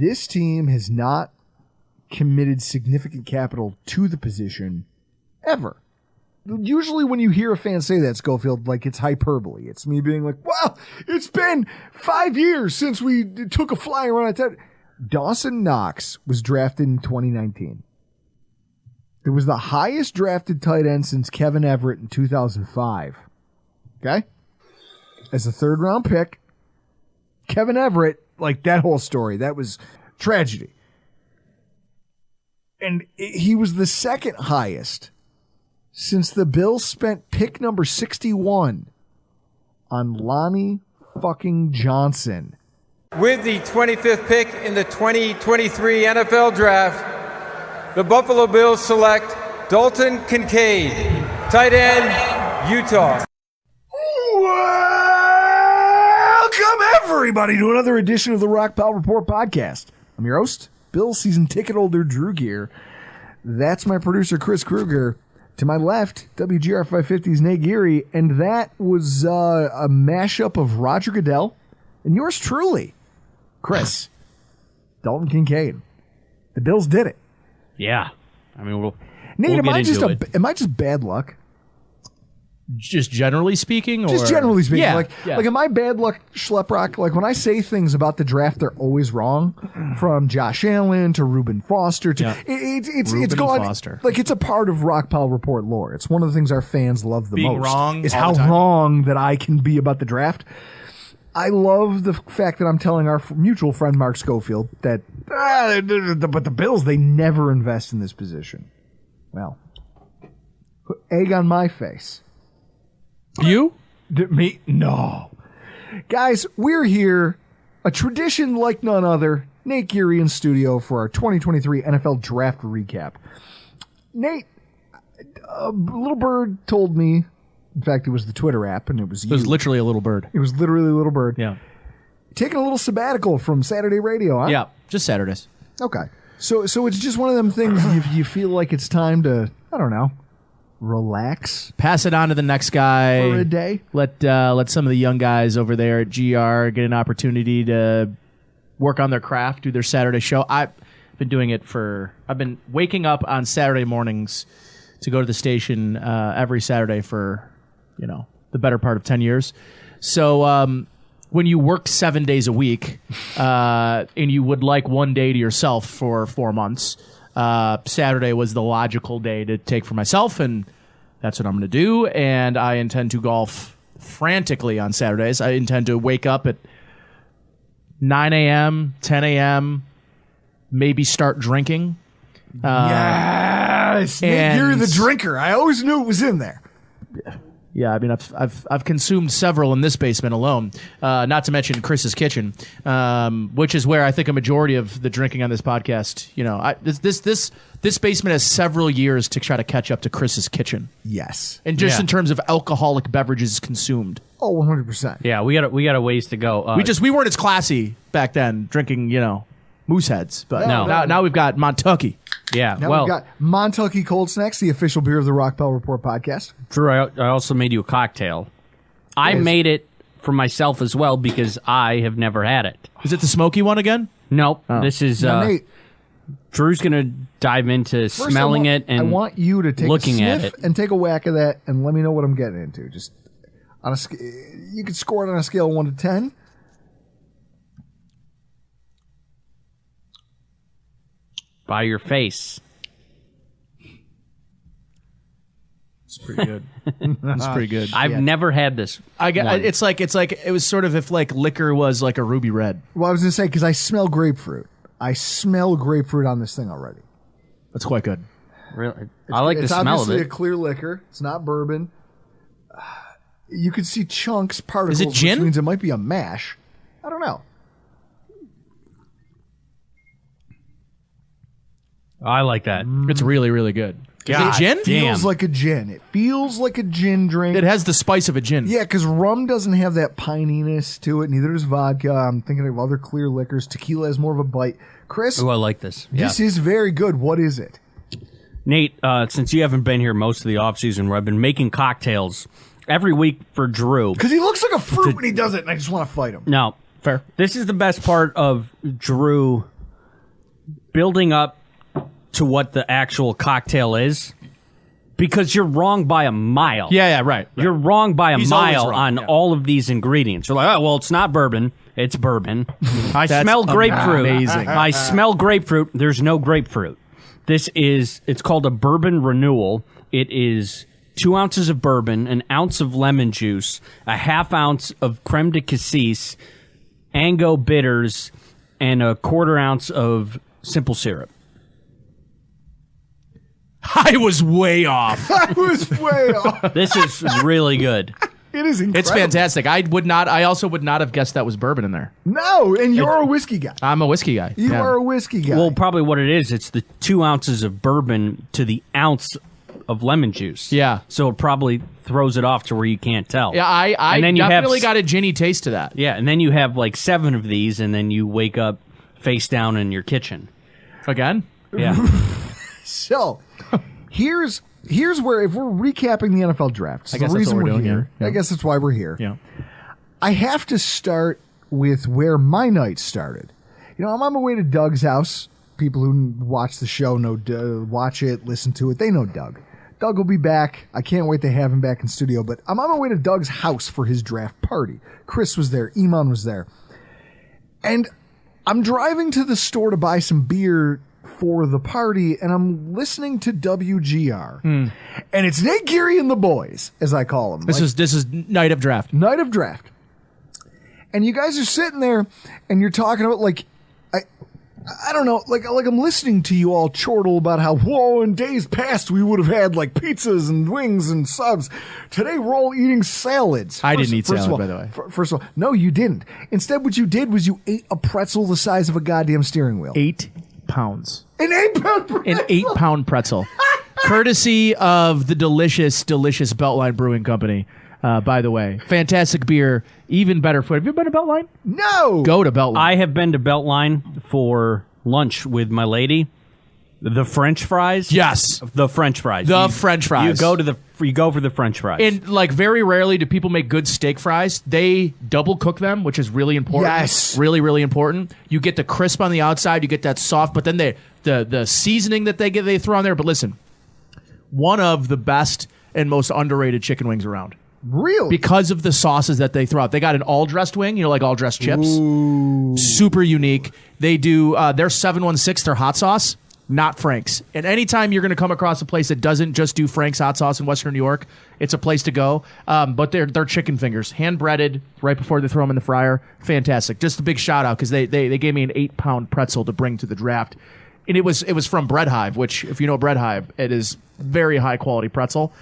this team has not committed significant capital to the position ever. Usually when you hear a fan say that, Schofield, like it's hyperbole. It's me being like, well, it's been 5 years since we took a flying run at that. Dawson Knox was drafted in 2019. It was the highest drafted tight end since Kevin Everett in 2005. Okay? As a third-round pick, Kevin Everett, like that whole story, that was tragedy. And he was the second highest since the Bills spent pick number 61 on Lonnie fucking Johnson. With the 25th pick in the 2023 NFL Draft, the Buffalo Bills select Dalton Kincaid, tight end, Utah. Welcome, everybody, to another edition of the Rock Pile Report podcast. I'm your host, Bills season ticket holder Drew Gear. That's my producer, Chris Kruger. To my left, WGR550's Nate Geary, and that was a mashup of Roger Goodell and yours truly, Chris, Dalton Kincaid. The Bills did it. Yeah. I mean, Nate, am I just bad luck? Just generally speaking? Or? Just generally speaking. Yeah, like, am I bad luck, Schleprock? Like, when I say things about the draft, they're always wrong. From Josh Allen to Reuben Foster to... Yeah. It's gone... Foster. Like, it's a part of Rock Pile Report lore. It's one of the things our fans love the Being most. Wrong is how wrong that I can be about the draft. I love the fact that I'm telling our mutual friend Mark Schofield that... but the Bills, they never invest in this position. Well, egg on my face. You? Me? No. Guys, we're here. A tradition like none other. Nate Geary in studio for our 2023 NFL Draft Recap. Nate, a little bird told me, in fact, it was the Twitter app, and it was you. It was literally a little bird. It was literally a little bird. Yeah. Taking a little sabbatical from Saturday radio, huh? Yeah, just Saturdays. Okay. So it's just one of them things you feel like it's time to, I don't know, relax. Pass it on to the next guy for a day. Let some of the young guys over there at GR get an opportunity to work on their craft, do their Saturday show. I've been waking up on Saturday mornings to go to the station every Saturday for, the better part of 10 years. So when you work 7 days a week and you would like one day to yourself for 4 months, Saturday was the logical day to take for myself, and that's what I'm going to do. And I intend to golf frantically on Saturdays. I intend to wake up at 9 a.m., 10 a.m., maybe start drinking. Yes! Nate, you're the drinker. I always knew it was in there. Yeah, I mean, I've consumed several in this basement alone. Not to mention Chris's kitchen, which is where I think a majority of the drinking on this podcast. This basement has several years to try to catch up to Chris's kitchen. Yes, and just in terms of alcoholic beverages consumed. Oh, 100%. Yeah, we got a ways to go. We weren't as classy back then, drinking moose heads, but now we've got Montucky. Yeah, now we've got Montucky Cold Snacks, the official beer of the Rock Pile Report podcast. Drew, I also made you a cocktail. I made it for myself as well because I have never had it. Is it the smoky one again? Nope. Oh. This is Nate, Drew's going to dive into smelling it and I want you to take looking a at sniff it and take a whack of that and let me know what I'm getting into. Just on you can score it on a scale of 1 to 10. By your face. It's pretty good. It's pretty good. I've never had this. It's like it was sort of if like liquor was like a ruby red. Well, I was gonna say because I smell grapefruit. I smell grapefruit on this thing already. That's quite good. Really, I like the smell of it. It's obviously a clear liquor. It's not bourbon. You could see chunks, particles. Is it gin? Which means it might be a mash. I don't know. I like that. It's really, really good. God, is it gin? It feels like a gin. It feels like a gin drink. It has the spice of a gin. Yeah, because rum doesn't have that pininess to it. Neither does vodka. I'm thinking of other clear liquors. Tequila has more of a bite. Chris? Oh, I like this. This is very good. What is it? Nate, since you haven't been here most of the offseason where I've been making cocktails every week for Drew. Because he looks like a fruit when he does it, and I just want to fight him. No. Fair. This is the best part of Drew building up to what the actual cocktail is, because you're wrong by a mile. Yeah, right. You're wrong by a He's mile always wrong, on all of these ingredients. You're like, oh, well, it's not bourbon. It's bourbon. I smell grapefruit. amazing. I smell grapefruit. There's no grapefruit. It's called a bourbon renewal. It is 2 ounces of bourbon, 1 ounce of lemon juice, a ½ ounce of creme de cassis, Ango bitters, and a 1/4 ounce of simple syrup. I was way off. I was way off. This is really good. It is incredible. It's fantastic. I also would not have guessed that was bourbon in there. No, and you're a whiskey guy. I'm a whiskey guy. You are a whiskey guy. Well, probably what it is, it's the 2 ounces of bourbon to the ounce of lemon juice. Yeah. So it probably throws it off to where you can't tell. Yeah, I And then you definitely got a ginny taste to that. Yeah, and then you have like 7 of these, and then you wake up face down in your kitchen. Again? Yeah. So, here's where, if we're recapping the NFL draft, I guess that's what we're doing here. here. I guess that's why we're here. Yeah. I have to start with where my night started. You know, I'm on my way to Doug's house. People who watch the show know, watch it, listen to it. They know Doug. Doug will be back. I can't wait to have him back in studio. But I'm on my way to Doug's house for his draft party. Chris was there. Iman was there. And I'm driving to the store to buy some beer for the party, and I'm listening to WGR. And it's Nate Geary and the boys, as I call them. This is night of draft. Night of draft. And you guys are sitting there, and you're talking about, like, I don't know, like I'm listening to you all chortle about how, whoa, in days past we would have had like pizzas and wings and subs. Today we're all eating salads. I didn't eat salad, by the way. First of all, no, you didn't. Instead, what you did was you ate a pretzel the size of a goddamn steering wheel. 8 pounds. An 8-pound pretzel? An 8-pound pretzel. Courtesy of the delicious Beltline Brewing Company. By the way, fantastic beer, even better food. Have you been to Beltline? No. Go to Beltline. I have been to Beltline for lunch with my lady. The French fries? Yes. The French fries. French fries. You go for the French fries. And like very rarely do people make good steak fries. They double cook them, which is really important. Yes. Really, really important. You get the crisp on the outside, you get that soft, but then the seasoning that they throw on there. But listen, one of the best and most underrated chicken wings around. Really? Because of the sauces that they throw out. They got an all-dressed wing, like all-dressed chips. Ooh. Super unique. They do their 716, their hot sauce, not Frank's. And anytime you're going to come across a place that doesn't just do Frank's hot sauce in Western New York, it's a place to go. But they're chicken fingers, hand-breaded right before they throw them in the fryer. Fantastic. Just a big shout-out because they gave me an 8-pound pretzel to bring to the draft. And it was from Bread Hive, which, if you know Bread Hive, it is very high-quality pretzel.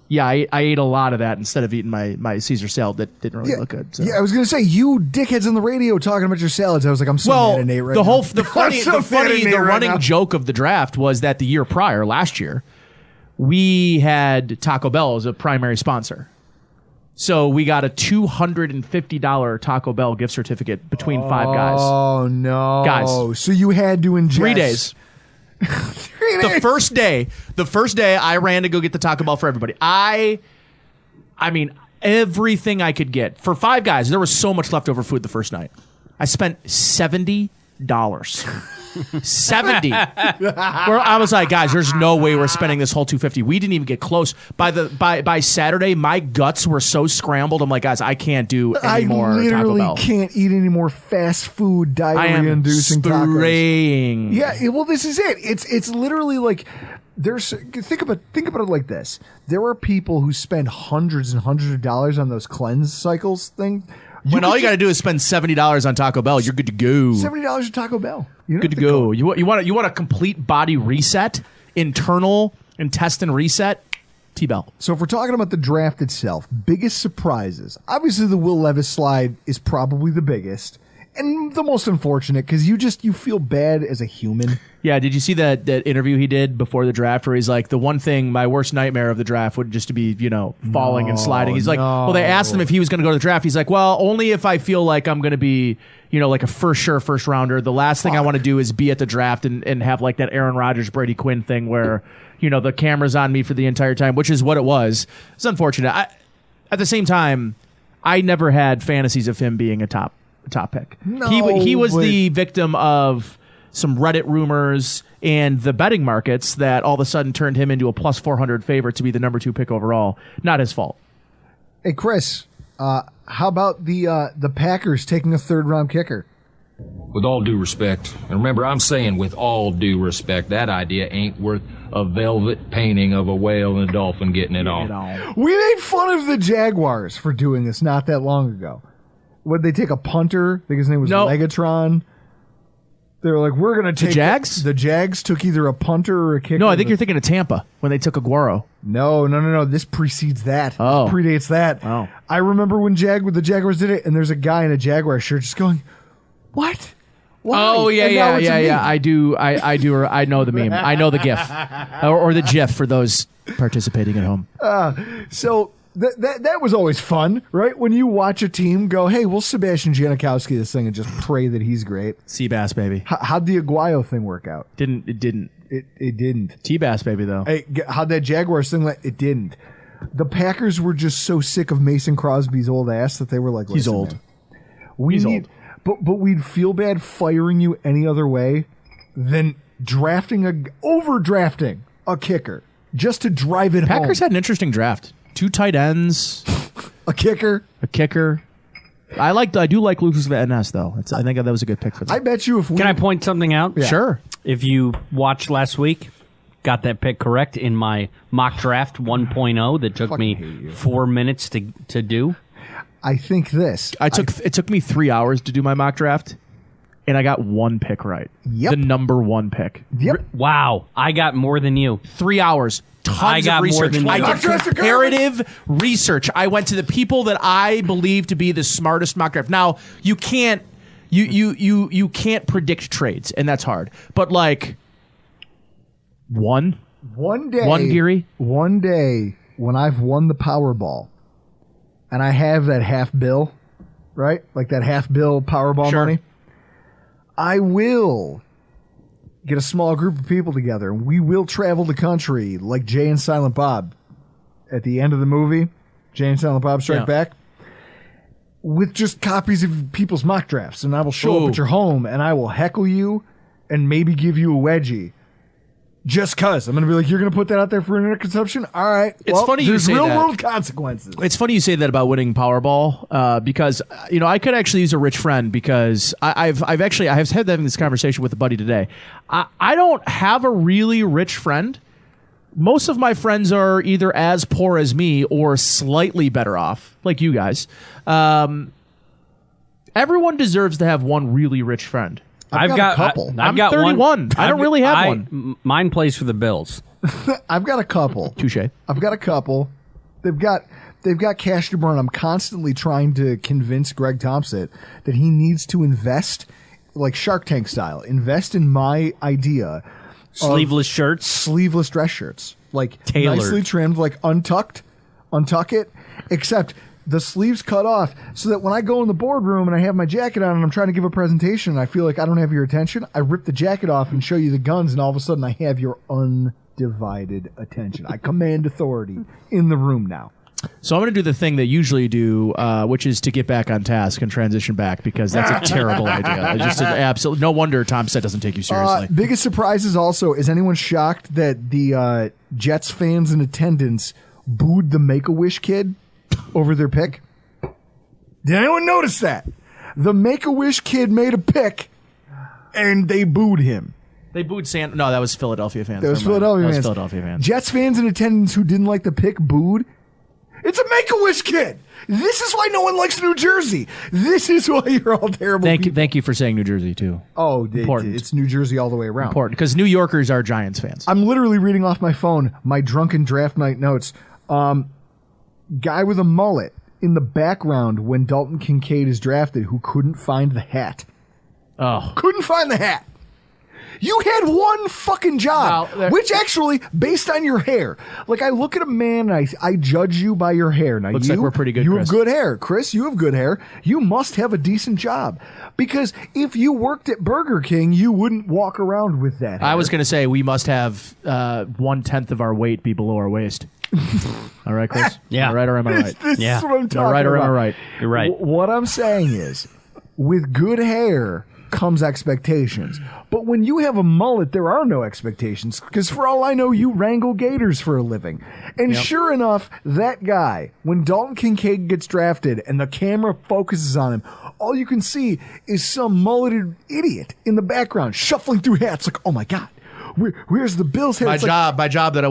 Yeah, I ate a lot of that instead of eating my Caesar salad that didn't really look good. So. Yeah, I was going to say, you dickheads on the radio talking about your salads. I was like, I'm so mad at Nate right now. The running joke of the draft was that the year prior, last year, we had Taco Bell as a primary sponsor. So we got a $250 Taco Bell gift certificate between 5 guys. Oh, no. Guys. So you had to ingest. 3 days. The first day I ran to go get the Taco Bell for everybody. I mean, everything I could get. For 5 guys, there was so much leftover food the first night. I spent $70. 70. Where I was like, guys, there's no way we're spending this whole $250. We didn't even get close. By Saturday, my guts were so scrambled. I'm like, guys, I can't do any more Taco Bell. I literally can't eat any more fast food diarrhea-inducing tacos. Spraying. Yeah, well, this is it. It's literally like think about it like this. There are people who spend hundreds and hundreds of dollars on those cleanse cycles thing. When all you got to do is spend $70 on Taco Bell, you're good to go. $70 at Taco Bell. Good to go. You want a complete body reset, internal intestine reset. T-Bell. So if we're talking about the draft itself, biggest surprises. Obviously, the Will Levis slide is probably the biggest and the most unfortunate because you feel bad as a human. Yeah, did you see that interview he did before the draft where he's like, the one thing, my worst nightmare of the draft would just to be, falling and sliding. He's like, well, they asked him if he was going to go to the draft. He's like, well, only if I feel like I'm going to be, like a first rounder. The last thing I want to do is be at the draft and have like that Aaron Rodgers, Brady Quinn thing where, the camera's on me for the entire time, which is what it was. It's unfortunate. At the same time, I never had fantasies of him being a top pick. No, he was the victim of some Reddit rumors, and the betting markets that all of a sudden turned him into a plus 400 favorite to be the number 2 pick overall. Not his fault. Hey, Chris, how about the Packers taking a 3rd-round kicker? With all due respect, and remember, I'm saying with all due respect, that idea ain't worth a velvet painting of a whale and a dolphin getting it on. We made fun of the Jaguars for doing this not that long ago. Would they take a punter? I think his name was Legatron. They were like, we're going to take... The Jags? The Jags took either a punter or a kicker. No, I think you're thinking of Tampa when they took Aguero. No. This precedes that. Oh. This predates that. Oh. I remember when the Jaguars did it, and there's a guy in a Jaguar shirt just going, what? Why? Oh, yeah. I do. I know the meme. I know the GIF. or the GIF for those participating at home. So that was always fun, right? When you watch a team go, hey, we'll Sebastian Janikowski this thing and just pray that he's great. Seabass, baby. How'd the Aguayo thing work out? It didn't. It didn't. T-Bass, baby, though. Hey, how'd that Jaguars thing? It didn't. The Packers were just so sick of Mason Crosby's old ass that they were like, he's old. Man, he's old. But we'd feel bad firing you any other way than overdrafting a kicker just to drive it home. Packers had an interesting draft. 2 tight ends, a kicker. I do like Lucas Van Ness though. I think that was a good pick for them. I bet you Can I point something out? Yeah. Sure. If you watched last week, got that pick correct in my mock draft 1.0 that took me 4 minutes to do. I think this. It took me 3 hours to do my mock draft, and I got 1 pick right. Yep. The number 1 pick. Yep. Wow. I got more than you. 3 hours. Tons of research. I did comparative research. I went to the people that I believe to be the smartest mock draft. Now, you can't predict trades, and that's hard. But one day, Geary, one day when I've won the Powerball, and I have that half bill, right? Like that half bill Powerball money. I will get a small group of people together, and we will travel the country like Jay and Silent Bob at the end of the movie, Jay and Silent Bob Strike Back, with just copies of people's mock drafts. And I will show up at your home, and I will heckle you and maybe give you a wedgie. Just because. I'm going to be like, you're going to put that out there for internet consumption? All right. It's funny you say that. There's real-world consequences. It's funny you say that about winning Powerball because, I could actually use a rich friend because I've had this conversation with a buddy today. I don't have a really rich friend. Most of my friends are either as poor as me or slightly better off, like you guys. Everyone deserves to have one really rich friend. I've got a couple. I'm 31. One. I don't really have one. Mine plays for the Bills. I've got a couple. Touche. I've got a couple. They've got cash to burn. I'm constantly trying to convince Greg Thompson that he needs to invest, like Shark Tank style, invest in my idea. Sleeveless shirts? Sleeveless dress shirts. Like tailored. Nicely trimmed, like untuck it, except the sleeves cut off so that when I go in the boardroom and I have my jacket on and I'm trying to give a presentation and I feel like I don't have your attention, I rip the jacket off and show you the guns, and all of a sudden I have your undivided attention. I command authority in the room now. So I'm going to do the thing they usually do, which is to get back on task and transition back, because that's a terrible idea. It's just an absolute. No wonder Tom Set doesn't take you seriously. Biggest surprises also, is anyone shocked that the Jets fans in attendance booed the Make-A-Wish kid over their pick? Did anyone notice that? The Make-A-Wish kid made a pick, and they booed him. They booed Santa. No, that was Philadelphia fans. That was Philadelphia fans. Jets fans in attendance who didn't like the pick booed. It's a Make-A-Wish kid. This is why no one likes New Jersey. This is why you're all terrible people. Thank you for saying New Jersy, too. Oh, important. It's New Jersey all the way around. Important, because New Yorkers are Giants fans. I'm literally reading off my phone my drunken draft night notes. Guy with a mullet in the background when Dalton Kincaid is drafted who couldn't find the hat. Oh. Couldn't find the hat. You had one fucking job, which actually, based on your hair, like I look at a man and I judge you by your hair. Now, looks like we're pretty good, You Chris. have good hair. Chris, you have good hair. You must have a decent job. Because if you worked at Burger King, you wouldn't walk around with that hair. I was going to say we must have 1/10 of our weight be below our waist. All right, Chris? Yeah. All right, or am I right? This is what I'm talking All right, or am I about. right? You're right. What I'm saying is, with good hair, comes expectations. But when you have a mullet, there are no expectations, because for all I know, you wrangle gators for a living. And sure enough, that guy, when Dalton Kincaid gets drafted and the camera focuses on him, all you can see is some mulleted idiot in the background shuffling through hats like, oh my God, where's the Bills hat? My job that I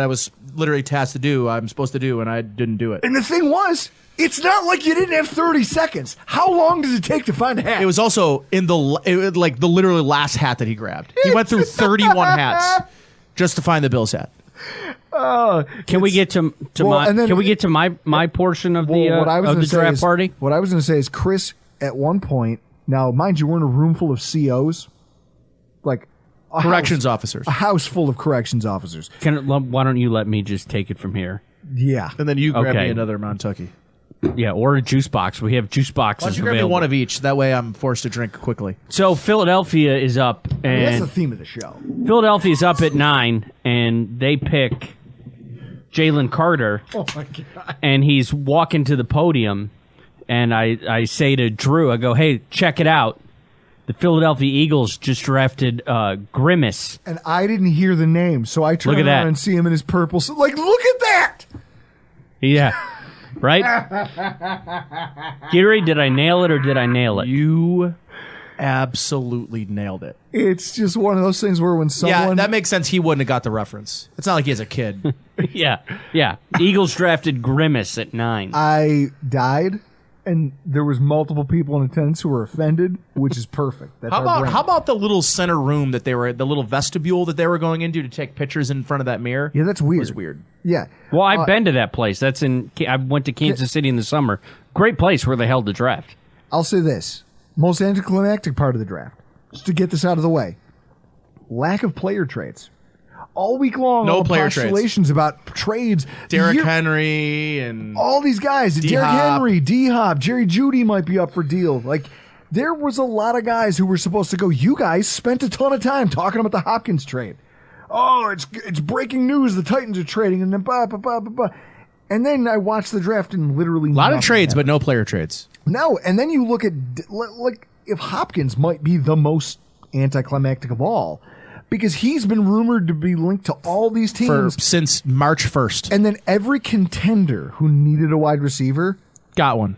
was literally tasked to do, I'm supposed to do, and I didn't do it. And the thing was, it's not like you didn't have 30 seconds. How long does it take to find a hat? It was also in the literally last hat that he grabbed. He went through 31 hats just to find the Bills hat. Can we get to my portion of the draft party? What I was going to say is Chris, at one point, now mind you, we're in a room full of COs, like corrections officers, a house full of corrections officers. Why don't you let me just take it from here? Yeah, and then you grab me another Montucky. Yeah, or a juice box. We have juice boxes Why don't you available. grab me one of each? That way I'm forced to drink quickly. So Philadelphia is up, and that's the theme of the show. Philadelphia is up at 9, and they pick Jalen Carter. Oh my God! And he's walking to the podium, and I say to Drew, I go, "Hey, check it out! The Philadelphia Eagles just drafted Grimace." And I didn't hear the name, so I turn around and see him in his purple. So, look at that! Yeah. Right? Geary, did I nail it or did I nail it? You absolutely nailed it. It's just one of those things where when someone... Yeah, that makes sense. He wouldn't have got the reference. It's not like he has a kid. Yeah. Eagles drafted Grimace at 9. I died, and there was multiple people in attendance who were offended, which is perfect. That's how about the little center room that the little vestibule that they were going into to take pictures in front of that mirror? Yeah, that's weird. It was weird. Yeah. Well, I've been to that place. I went to Kansas City in the summer. Great place where they held the draft. I'll say this. Most anticlimactic part of the draft, just to get this out of the way, lack of player trades. All week long, no all player postulations about trades. Derrick Henry and all these guys. Derrick Henry, D-Hop, Jerry Jeudy might be up for deal. Like, there was a lot of guys who were supposed to go. You guys spent a ton of time talking about the Hopkins trade. Oh, it's breaking news. The Titans are trading, and then blah, blah, blah, blah, blah. And then I watched the draft and literally a lot of trades, but no player trades. No, and then you look at, like, if Hopkins might be the most anticlimactic of all, because he's been rumored to be linked to all these teams since March 1st. And then every contender who needed a wide receiver got one.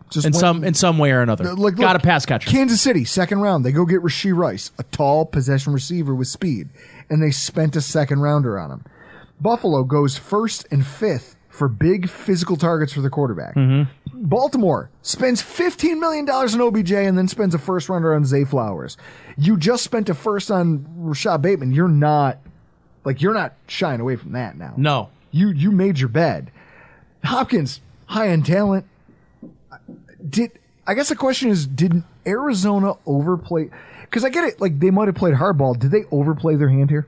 Just in some way or another. Got a pass catcher. Kansas City, second round, they go get Rashee Rice, a tall possession receiver with speed, and they spent a second rounder on him. Buffalo goes 1st and 5th for big physical targets for the quarterback. Mm-hmm. Baltimore spends $15 million on OBJ and then spends a first rounder on Zay Flowers. You just spent a first on Rashad Bateman. You're not shying away from that now. No. You made your bed. Hopkins, high-end talent. I guess the question is, did Arizona overplay? Because I get it, like, they might have played hardball. Did they overplay their hand here?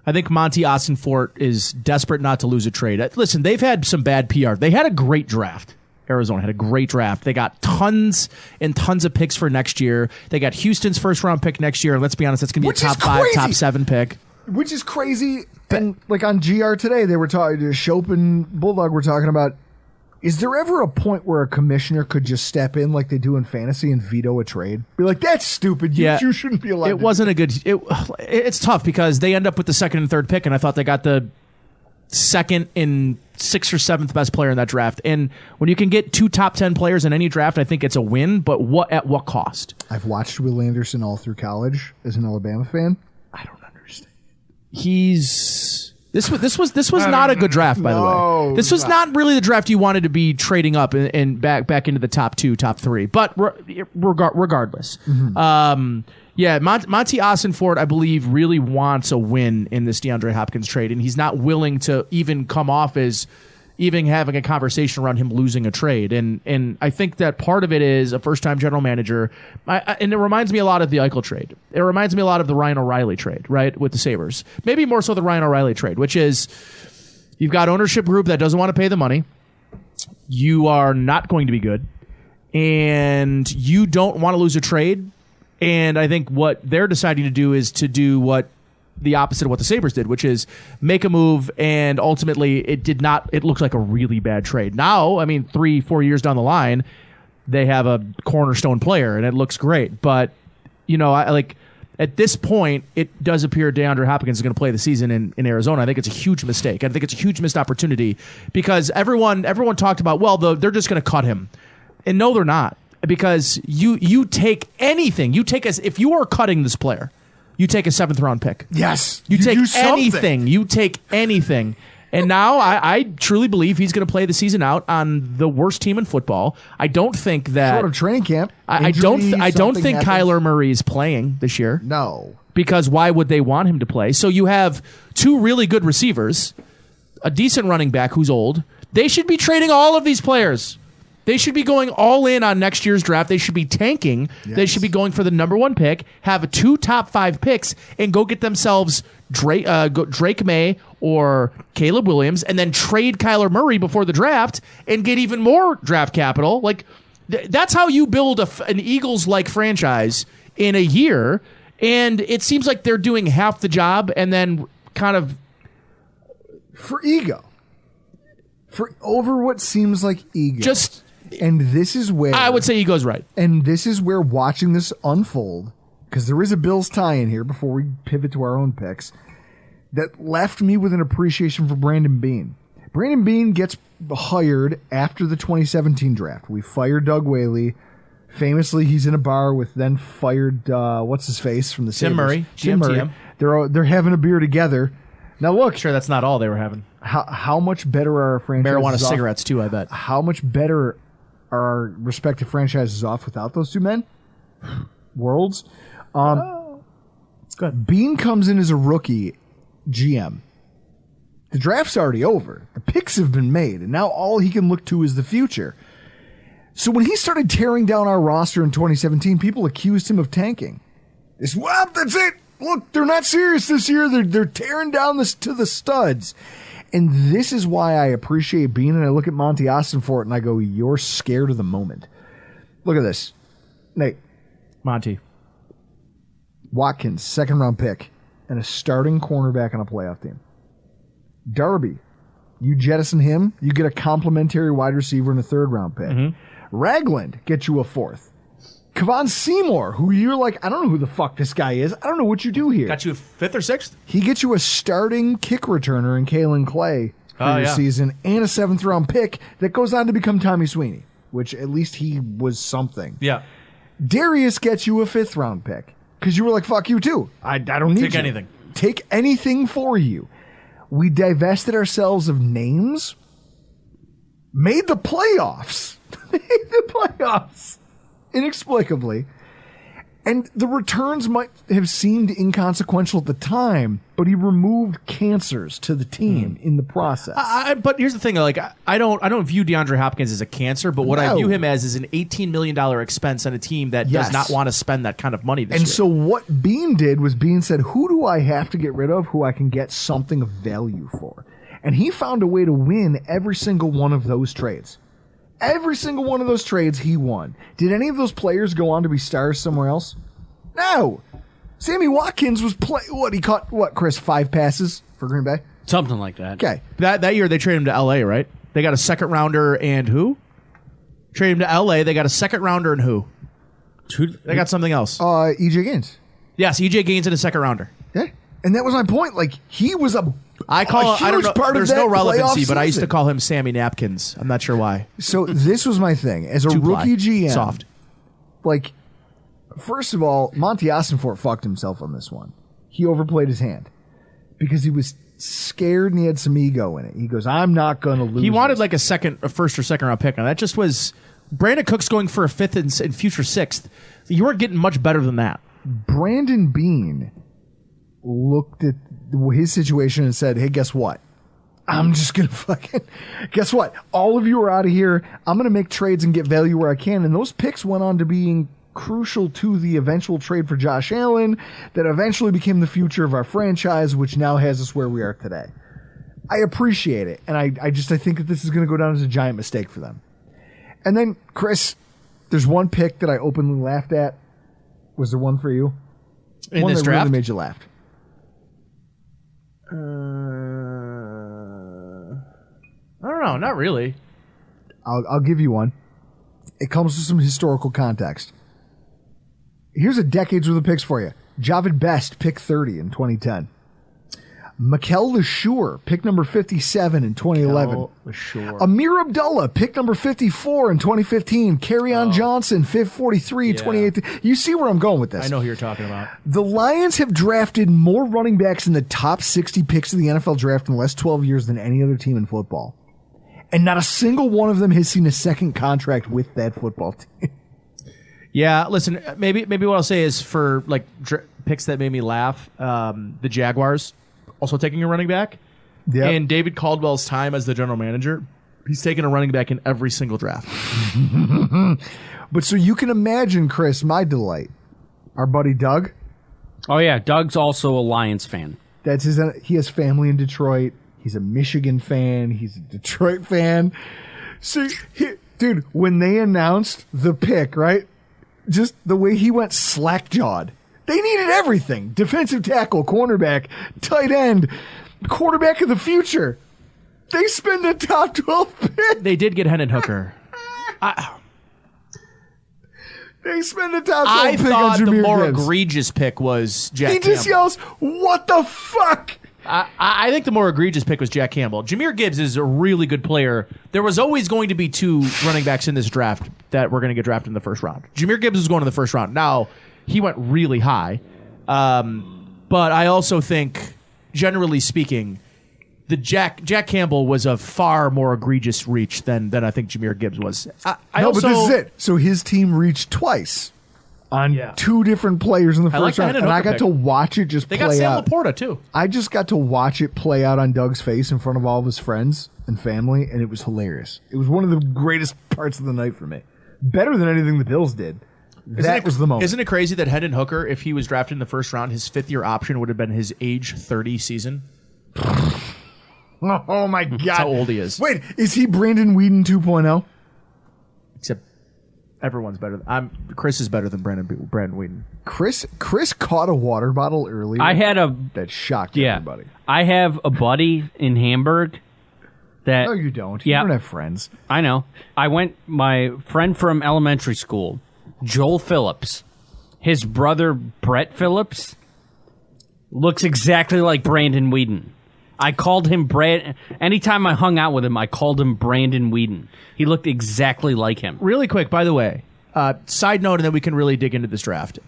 I think Monty Ossenfort is desperate not to lose a trade. Listen, they've had some bad PR. They had a great draft. Arizona had a great draft. They got tons and tons of picks for next year. They got Houston's first-round pick next year. Let's be honest, that's going to be a top 5, top 7 pick. Which is crazy. And, like, on GR today, they were talking, Shope and Bulldog were talking about, is there ever a point where a commissioner could just step in like they do in fantasy and veto a trade? Be like, that's stupid. You shouldn't be allowed. It wasn't a good. It's tough because they end up with the 2nd and 3rd pick, and I thought they got the 2nd and 6th or 7th best player in that draft. And when you can get 2 top 10 players in any draft, I think it's a win. But at what cost? I've watched Will Anderson all through college as an Alabama fan. I don't understand. This was not a good draft, by the way. This was not really the draft you wanted to be trading up and back into the top 2, top 3. But regardless, Mm-hmm. Monty Ossenfort, I believe, really wants a win in this DeAndre Hopkins trade, and he's not willing to even come off as even having a conversation around him losing a trade. And I think that part of it is a first-time general manager, and it reminds me a lot of the Eichel trade. It reminds me a lot of the Ryan O'Reilly trade, right, with the Sabres. Maybe more so the Ryan O'Reilly trade, which is you've got ownership group that doesn't want to pay the money. You are not going to be good, and you don't want to lose a trade. And I think what they're deciding to do is to do what the opposite of what the Sabres did, which is make a move, and ultimately it looked like a really bad trade. Now, I mean, 3-4 years down the line, they have a cornerstone player, and it looks great. But At this point, it does appear DeAndre Hopkins is going to play the season in Arizona. I think it's a huge mistake. I think it's a huge missed opportunity because everyone talked about, they're just going to cut him. And no, they're not. Because you take anything. If you are cutting this player, you take a 7th round pick. Yes. You take anything. You take anything. And now I truly believe he's going to play the season out on the worst team in football. I don't think that short of training camp. I don't think Kyler Murray is playing this year. No. Because why would they want him to play? So you have 2 really good receivers, a decent running back who's old. They should be trading all of these players. They should be going all in on next year's draft. They should be tanking. Yes. They should be going for the number 1 pick, have 2 top 5 picks, and go get themselves Drake May or Caleb Williams, and then trade Kyler Murray before the draft and get even more draft capital. That's how you build an Eagles-like franchise in a year. And it seems like they're doing half the job and then kind of for ego, for over what seems like ego. And this is where I would say ego's right. And this is where watching this unfold, because there is a Bills tie in here before we pivot to our own picks, that left me with an appreciation for Brandon Beane. Brandon Beane gets hired after the 2017 draft. We fired Doug Whaley. Famously, he's in a bar with then fired what's his face from the Tim Sabres? Murray. Tim Murray. They're having a beer together. Now look, sure that's not all they were having. How much better are our franchises marijuana off? Cigarettes too? I bet. How much better are our respective franchises off without those 2 men? Worlds. Good. Beane comes in as a rookie GM. The draft's already over. The picks have been made, and now all he can look to is the future. So when he started tearing down our roster in 2017, people accused him of tanking. That's it. Look, they're not serious this year. They're tearing down this to the studs. And this is why I appreciate Beane, and I look at Monty Ossenfort and I go, you're scared of the moment. Look at this. Nate. Monty. Watkins, 2nd round pick, and a starting cornerback on a playoff team. Darby, you jettison him, you get a complimentary wide receiver and a 3rd round pick. Mm-hmm. Ragland gets you a 4th. Kevon Seymour, who you're like, I don't know who the fuck this guy is. I don't know what you do here. Got you a 5th or 6th? He gets you a starting kick returner in Kalen Clay for your season and a 7th round pick that goes on to become Tommy Sweeney, which at least he was something. Yeah. Darius gets you a 5th round pick because you were like, fuck you too. I don't need Take anything. Take anything for you. We divested ourselves of names, made the playoffs. Inexplicably. And the returns might have seemed inconsequential at the time, but he removed cancers to the team in the process. But here's the thing: I don't view DeAndre Hopkins as a cancer, but what I view him as is an $18 million expense on a team that does not want to spend that kind of money this year. So what Beane did was Beane said, "Who do I have to get rid of? Who I can get something of value for?" And he found a way to win every single one of those trades. Every single one of those trades he won. Did any of those players go on to be stars somewhere else? No. Sammy Watkins was he caught Chris, 5 passes for Green Bay? Something like that. Okay. That year they traded him to LA, right? They got a 2nd rounder and who? Traded him to LA, they got a 2nd rounder and who? They got something else. EJ Gaines. Yes, EJ Gaines and a 2nd rounder. Yeah. And that was my point. He was a huge part there's no relevancy, but I used to call him Sammy Napkins. I'm not sure why. So this was my thing. As a rookie GM, soft. First of all, Monty Ossenfort fucked himself on this one. He overplayed his hand because he was scared and he had some ego in it. He goes, I'm not going to lose. He wanted a 1st or 2nd round pick, and that just was Brandon Cooks going for a 5th and future 6th. You weren't getting much better than that. Brandon Beane looked at his situation and said, hey, guess what? I'm just going to guess what? All of you are out of here. I'm going to make trades and get value where I can. And those picks went on to being crucial to the eventual trade for Josh Allen that eventually became the future of our franchise, which now has us where we are today. I appreciate it. And I think that this is going to go down as a giant mistake for them. And then, Chris, there's one pick that I openly laughed at. Was there one for you? In one this that draft? really made you laugh. I don't know. Not really. I'll give you one. It comes with some historical context. Here's a decade's worth of picks for you. Javid Best, pick 30 in 2010. Mikel Leshoure, pick number 57 in 2011. Amir Abdullah, pick number 54 in 2015. Kerryon Johnson, 43 in 2018. You see where I'm going with this. I know who you're talking about. The Lions have drafted more running backs in the top 60 picks of the NFL draft in the last 12 years than any other team in football. And not a single one of them has seen a second contract with that football team. Yeah, listen, maybe what I'll say is for like picks that made me laugh, the Jaguars also taking a running back. Yep. In David Caldwell's time as the general manager, he's taken a running back in every single draft. But so you can imagine, Chris, my delight. Our buddy Doug. Oh, yeah. Doug's also a Lions fan. He has family in Detroit. He's a Michigan fan. He's a Detroit fan. So, dude, when they announced the pick, right? Just the way he went slack-jawed. They needed everything. Defensive tackle, cornerback, tight end, quarterback of the future. They spend a top 12 pick. They did get Hendon Hooker. They spend a top 12 I pick thought on the Jameer more Gibbs. egregious pick was Jack He just Campbell. yells, what the fuck? I think the more egregious pick was Jack Campbell. Jameer Gibbs is a really good player. There was always going to be two running backs in this draft that were going to get drafted in the first round. Jameer Gibbs was going in the first round. Now, he went really high. But I also think, generally speaking, the Jack Campbell was a far more egregious reach than I think Jameer Gibbs was. But this is it. So his team reached twice on two different players in the first round. And I got to watch it just play out. They got Sam Laporta, too. I just got to watch it play out on Doug's face in front of all of his friends and family, and it was hilarious. It was one of the greatest parts of the night for me. Better than anything the Bills did. That was the moment. Isn't it crazy that Hendon Hooker, if he was drafted in the first round, his fifth-year option would have been his age 30 season? Oh, my God. That's how old he is. Wait, is he Brandon Whedon 2.0? Except everyone's better. Chris is better than Brandon Whedon. Chris caught a water bottle earlier. that shocked everybody. I have a buddy in Hamburg that... No, you don't. Yeah, You don't have friends. I know. My friend from elementary school, Joel Phillips, his brother Brett Phillips looks exactly like Brandon Whedon. I called him Brad. Anytime I hung out with him, I called him Brandon Whedon. He looked exactly like him. Really quick, by the way, side note, and then we can really dig into this draft.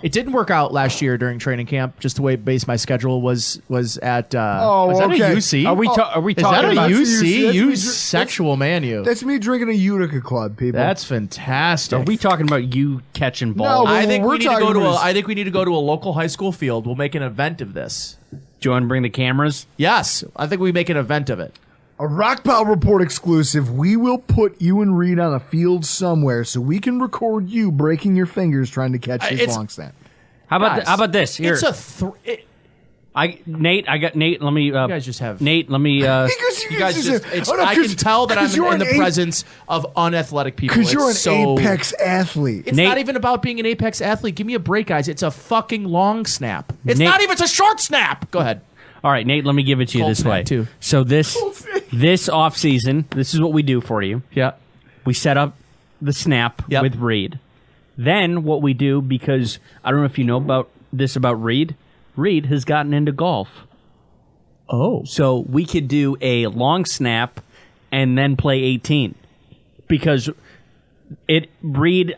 It didn't work out last year during training camp. Just the way base my schedule was at. Was that okay. a UC? Are we Is talking that a about UC? That's You me- sexual man, you. That's me drinking a Utica Club, people. That's fantastic. Are we talking about you catching balls? No, I think we're we need to talking go to about- I think we need to go to a local high school field. We'll make an event of this. Do you want to bring the cameras? Yes, I think we make an event of it. A Rockpile Report exclusive. We will put you and Reed on a field somewhere so we can record you breaking your fingers trying to catch this long snap. How about Guys, how about this? Here, It's a Nate. I got Nate. Let me. You guys just have Nate. Let me. Because You guys just, I can tell that I'm in the presence of unathletic people. Because you're an It's so, apex athlete. It's Nate- not even about being an apex athlete. Give me a break, guys. It's a fucking long snap. It's Nate- not even. It's a short snap. Go ahead. All right, Nate. Let me give it to you Cold this snap, way. too. So this off season, this is what we do for you. Yeah. We set up the snap Yep. with Reed. Then what we do, because I don't know if you know about Reed. Reed has gotten into golf. Oh. So we could do a long snap and then play 18. Because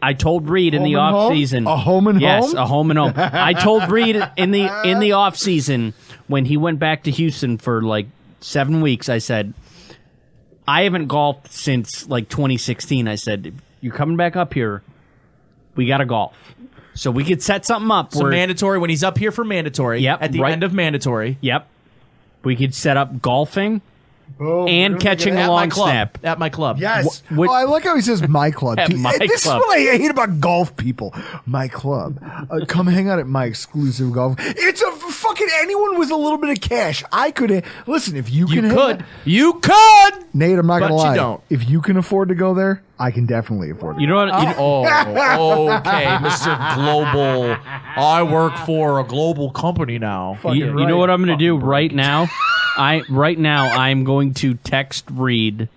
I told Reed in the Home and off home? season. A home and yes, home? a home and home. I told Reed in the off season when he went back to Houston for like 7 weeks, I said, I haven't golfed since like 2016. I said, you're coming back up here, we got to golf. So we could set something up. So mandatory, when he's up here for mandatory, Yep, at the right. end of mandatory. Yep. We could set up golfing Boom. and We're gonna catching get a it. long my club. snap. At my club. Yes. What- I like how he says my club. At my this club. is what I hate about golf people. My club. Come hang out at my exclusive golf. It's a fucking anyone with a little bit of cash. I could listen if you can. You could. Nate, I'm not But gonna you lie. don't. If you can afford to go there, I can definitely afford to. You know what? Okay, Mr. Global. I work for a global company now. You know what I'm going to do right now? I'm going to text Reed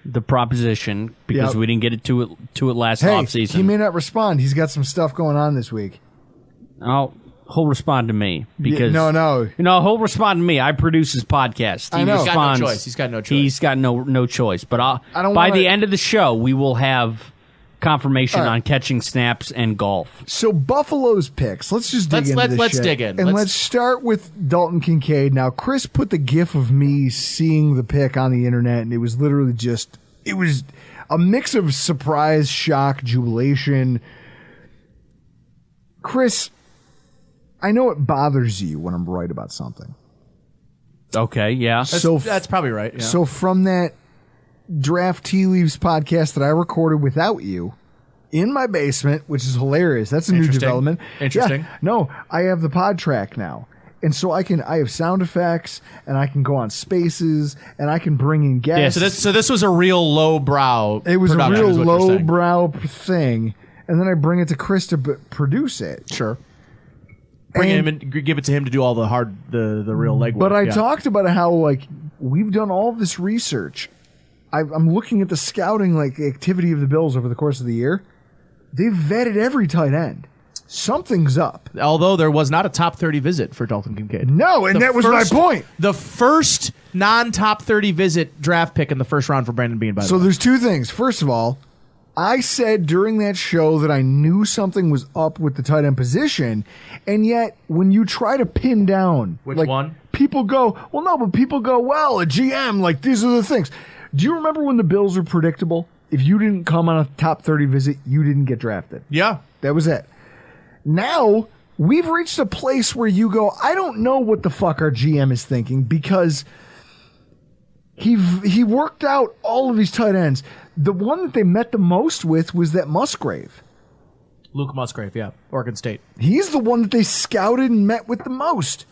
the proposition because we didn't get to it last offseason. He may not respond. He's got some stuff going on this week. Oh, he'll respond to me because no. He'll respond to me. I produce his podcast. I know. He's got no choice. He's got no choice. He's got no choice. But by the end of the show, we will have confirmation on catching snaps and golf. So Buffalo's picks. Let's just dig into this let's shit. dig in. And let's start with Dalton Kincaid. Now, Chris put the gif of me seeing the pick on the internet, and it was literally it was a mix of surprise, shock, jubilation. Chris, I know it bothers you when I'm right about something. Okay, yeah. That's probably right. Yeah. So from that Draft Tea Leaves podcast that I recorded without you in my basement, which is hilarious. That's a new development. Interesting. Yeah, no, I have the pod track now. And so I have sound effects, and I can go on spaces, and I can bring in guests. Yeah, so this was a real lowbrow. It was a real lowbrow thing, and then I bring it to Chris to produce it. Sure. Bring him and give it to him to do all the real legwork. But I talked about how we've done all this research. I'm looking at the scouting activity of the Bills over the course of the year. They've vetted every tight end. Something's up. Although there was not a top 30 visit for Dalton Kincaid. No, and that was my point. The first non-top 30 visit draft pick in the first round for Brandon Beane, by the way. So there's two things. First of all, I said during that show that I knew something was up with the tight end position, and yet when you try to pin down... Which one? People go, well, no, but people go, well, a GM, these are the things. Do you remember when the Bills were predictable? If you didn't come on a top 30 visit, you didn't get drafted. Yeah. That was it. Now, we've reached a place where you go, I don't know what the fuck our GM is thinking because he worked out all of these tight ends. The one that they met the most with was that Musgrave. Luke Musgrave, yeah. Oregon State. He's the one that they scouted and met with the most.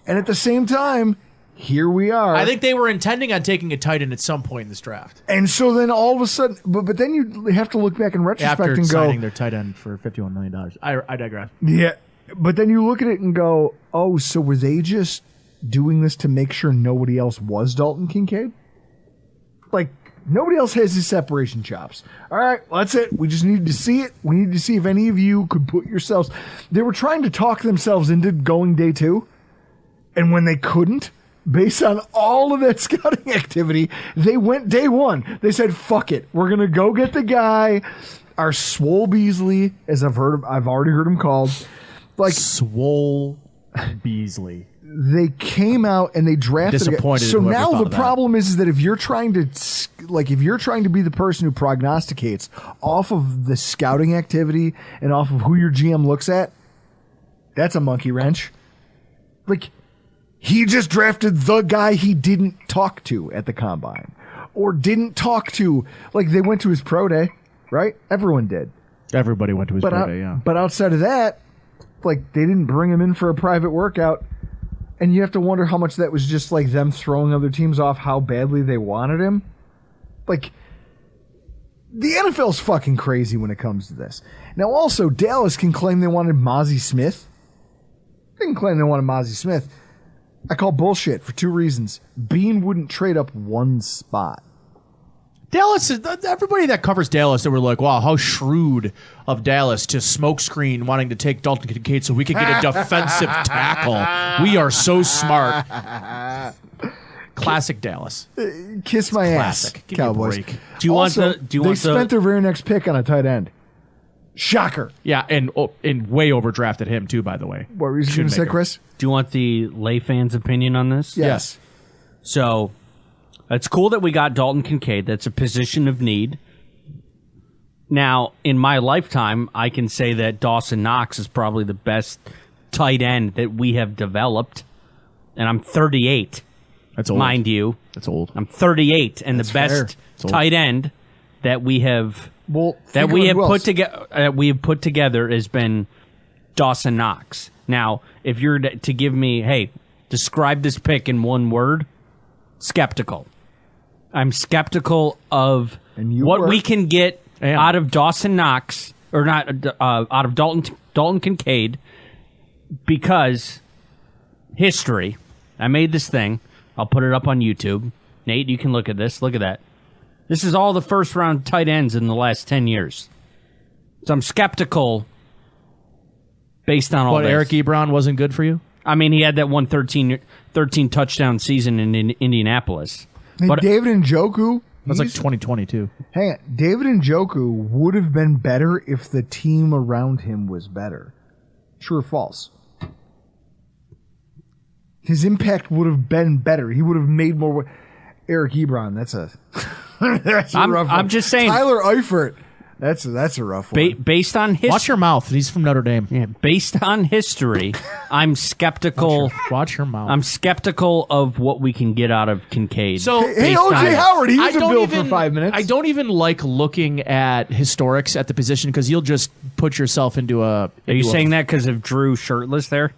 And at the same time, here we are. I think they were intending on taking a tight end at some point in this draft. And so then all of a sudden, but then you have to look back in retrospect After and go, signing their tight end for $51 million. I digress. Yeah, but then you look at it and go, oh, so were they doing this to make sure nobody else was Dalton Kincaid? Nobody else has his separation chops. All right, well, that's it. We just needed to see it. We needed to see if any of you could put yourselves... They were trying to talk themselves into going day 2, and when they couldn't, based on all of that scouting activity, they went day 1. They said, fuck it. We're going to go get the guy, our Swole Beasley, as I've already heard him called. Swole Beasley. They came out and they drafted. Disappointed. So now the problem is that if you're trying to be the person who prognosticates off of the scouting activity and off of who your GM looks at, that's a monkey wrench. He just drafted the guy he didn't talk to at the combine, or didn't talk to. They went to his pro day, right? Everyone did. Everybody went to his pro day, yeah. But outside of that, they didn't bring him in for a private workout. And you have to wonder how much that was just them throwing other teams off how badly they wanted him. The NFL's fucking crazy when it comes to this. Now, also, Dallas can claim they wanted Mozzie Smith. They can claim they wanted Mozzie Smith. I call bullshit for 2 reasons. Beane wouldn't trade up 1 spot. Dallas, everybody that covers Dallas, they were like, wow, how shrewd of Dallas to smokescreen wanting to take Dalton Kincaid so we can get a defensive tackle. We are so smart. Classic Dallas. Kiss my Classic. ass, Give Cowboys. me a break. They spent their very next pick on a tight end. Shocker. Yeah, and way overdrafted him too, by the way. What were you going to say, Chris? Do you want the lay fans' opinion on this? Yes. So... it's cool that we got Dalton Kincaid. That's a position of need. Now, in my lifetime, I can say that Dawson Knox is probably the best tight end that we have developed. And I'm 38. That's old. Mind you. That's old. I'm 38, and the best tight end that we have put together has been Dawson Knox. Now, if you're to give me, hey, describe this pick in 1 word, skeptical. I'm skeptical of what we can get out of Dawson Knox, or not out of Dalton Kincaid, because history. I made this thing. I'll put it up on YouTube. Nate, you can look at this. Look at that. This is all the first-round tight ends in the last 10 years. So I'm skeptical based on all this. Eric Ebron wasn't good for you? I mean, he had that 13 touchdown season in Indianapolis. Hey, But David Njoku. That's like 2022. Hang on. David Njoku would have been better if the team around him was better. True or false? His impact would have been better. He would have made more. Eric Ebron, that's a rough one. I'm just saying. Tyler Eifert, that's a rough one. Based on history. Watch your mouth. He's from Notre Dame. Yeah, based on history, I'm skeptical. Watch your mouth. I'm skeptical of what we can get out of Kincaid. So Hey, O.J. Howard, he was a bill for 5 minutes. I don't even like looking at historics at the position because you'll just put yourself into a... Are you saying that because of Drew shirtless there?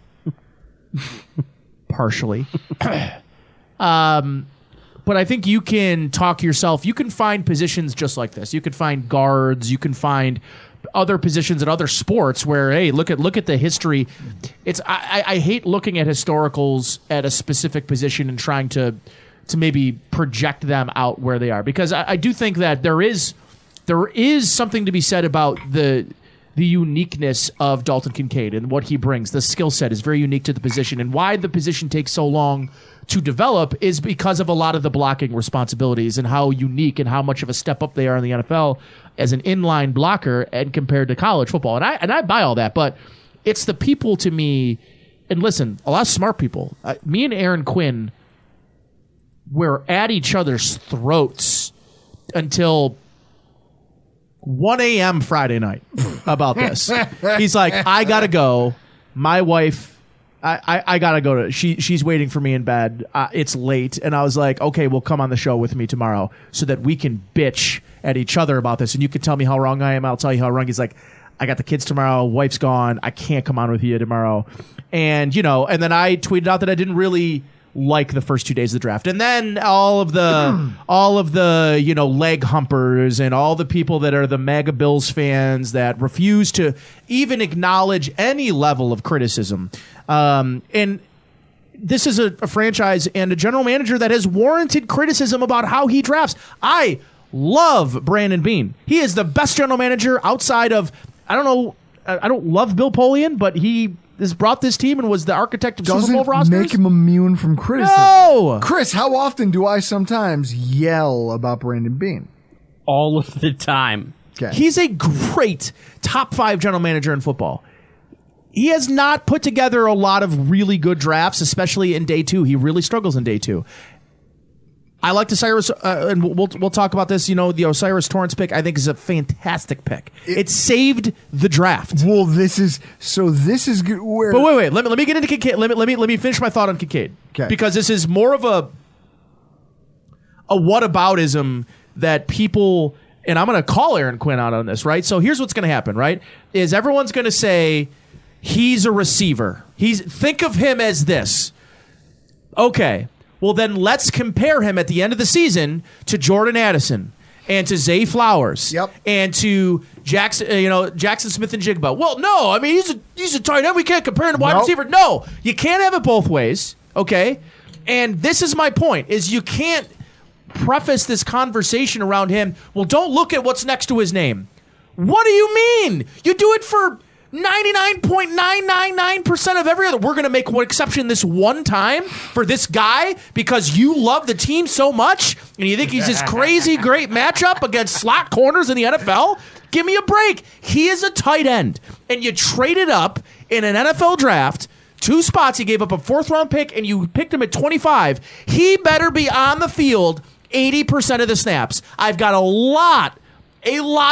Partially. But I think you can talk yourself. You can find positions just like this. You can find guards. You can find other positions in other sports where, hey, look at the history. I hate looking at historicals at a specific position and trying to maybe project them out where they are, because I do think that there is something to be said about the uniqueness of Dalton Kincaid and what he brings. The skill set is very unique to the position, and why the position takes so long to develop is because of a lot of the blocking responsibilities and how unique and how much of a step up they are in the NFL as an inline blocker and compared to college football. And I buy all that, but it's the people to me. And listen, a lot of smart people. Me and Aaron Quinn were at each other's throats until 1 a.m. Friday night about this. He's like, I gotta go. My wife, I gotta go she's waiting for me in bed. It's late. And I was like, okay, well, come on the show with me tomorrow so that we can bitch at each other about this. And you can tell me how wrong I am. I'll tell you how wrong. He's like, I got the kids tomorrow. Wife's gone. I can't come on with you tomorrow. And, and then I tweeted out that I didn't really like the first 2 days of the draft. And then all of the leg humpers and all the people that are the MAGA Bills fans that refuse to even acknowledge any level of criticism. And this is a franchise and a general manager that has warranted criticism about how he drafts. I love Brandon Beane. He is the best general manager outside of, I don't love Bill Polian, but he has brought this team and was the architect of Super Bowl rosters. Doesn't make him immune from criticism. No! Chris, how often do I sometimes yell about Brandon Beane? All of the time. Okay. He's a great top 5 general manager in football. He has not put together a lot of really good drafts, especially in day 2. He really struggles in day 2. I like Osiris, and we'll talk about this. The Osiris Torrence pick, I think, is a fantastic pick. It saved the draft. Well, this is good. Where? But wait. Let me get into Kincaid. Let me finish my thought on Kincaid. Okay. Because this is more of a whataboutism that people, and I'm going to call Aaron Quinn out on this, right? So here's what's going to happen, right? Is everyone's going to say he's a receiver. Think of him as this. Okay. Well, then let's compare him at the end of the season to Jordan Addison and to Zay Flowers, and to Jackson Smith and Jigba. Well, no, I mean he's a tight end. We can't compare him to wide receiver. No, you can't have it both ways. Okay, and this is my point: is you can't preface this conversation around him. Well, don't look at what's next to his name. What do you mean? You do it for 99.999% of every other. We're going to make one exception this one time for this guy because you love the team so much and you think he's this crazy great matchup against slot corners in the NFL? Give me a break. He is a tight end, and you traded up in an NFL draft 2 spots. He gave up a 4th-round pick, and you picked him at 25. He better be on the field 80% of the snaps. I've got a lot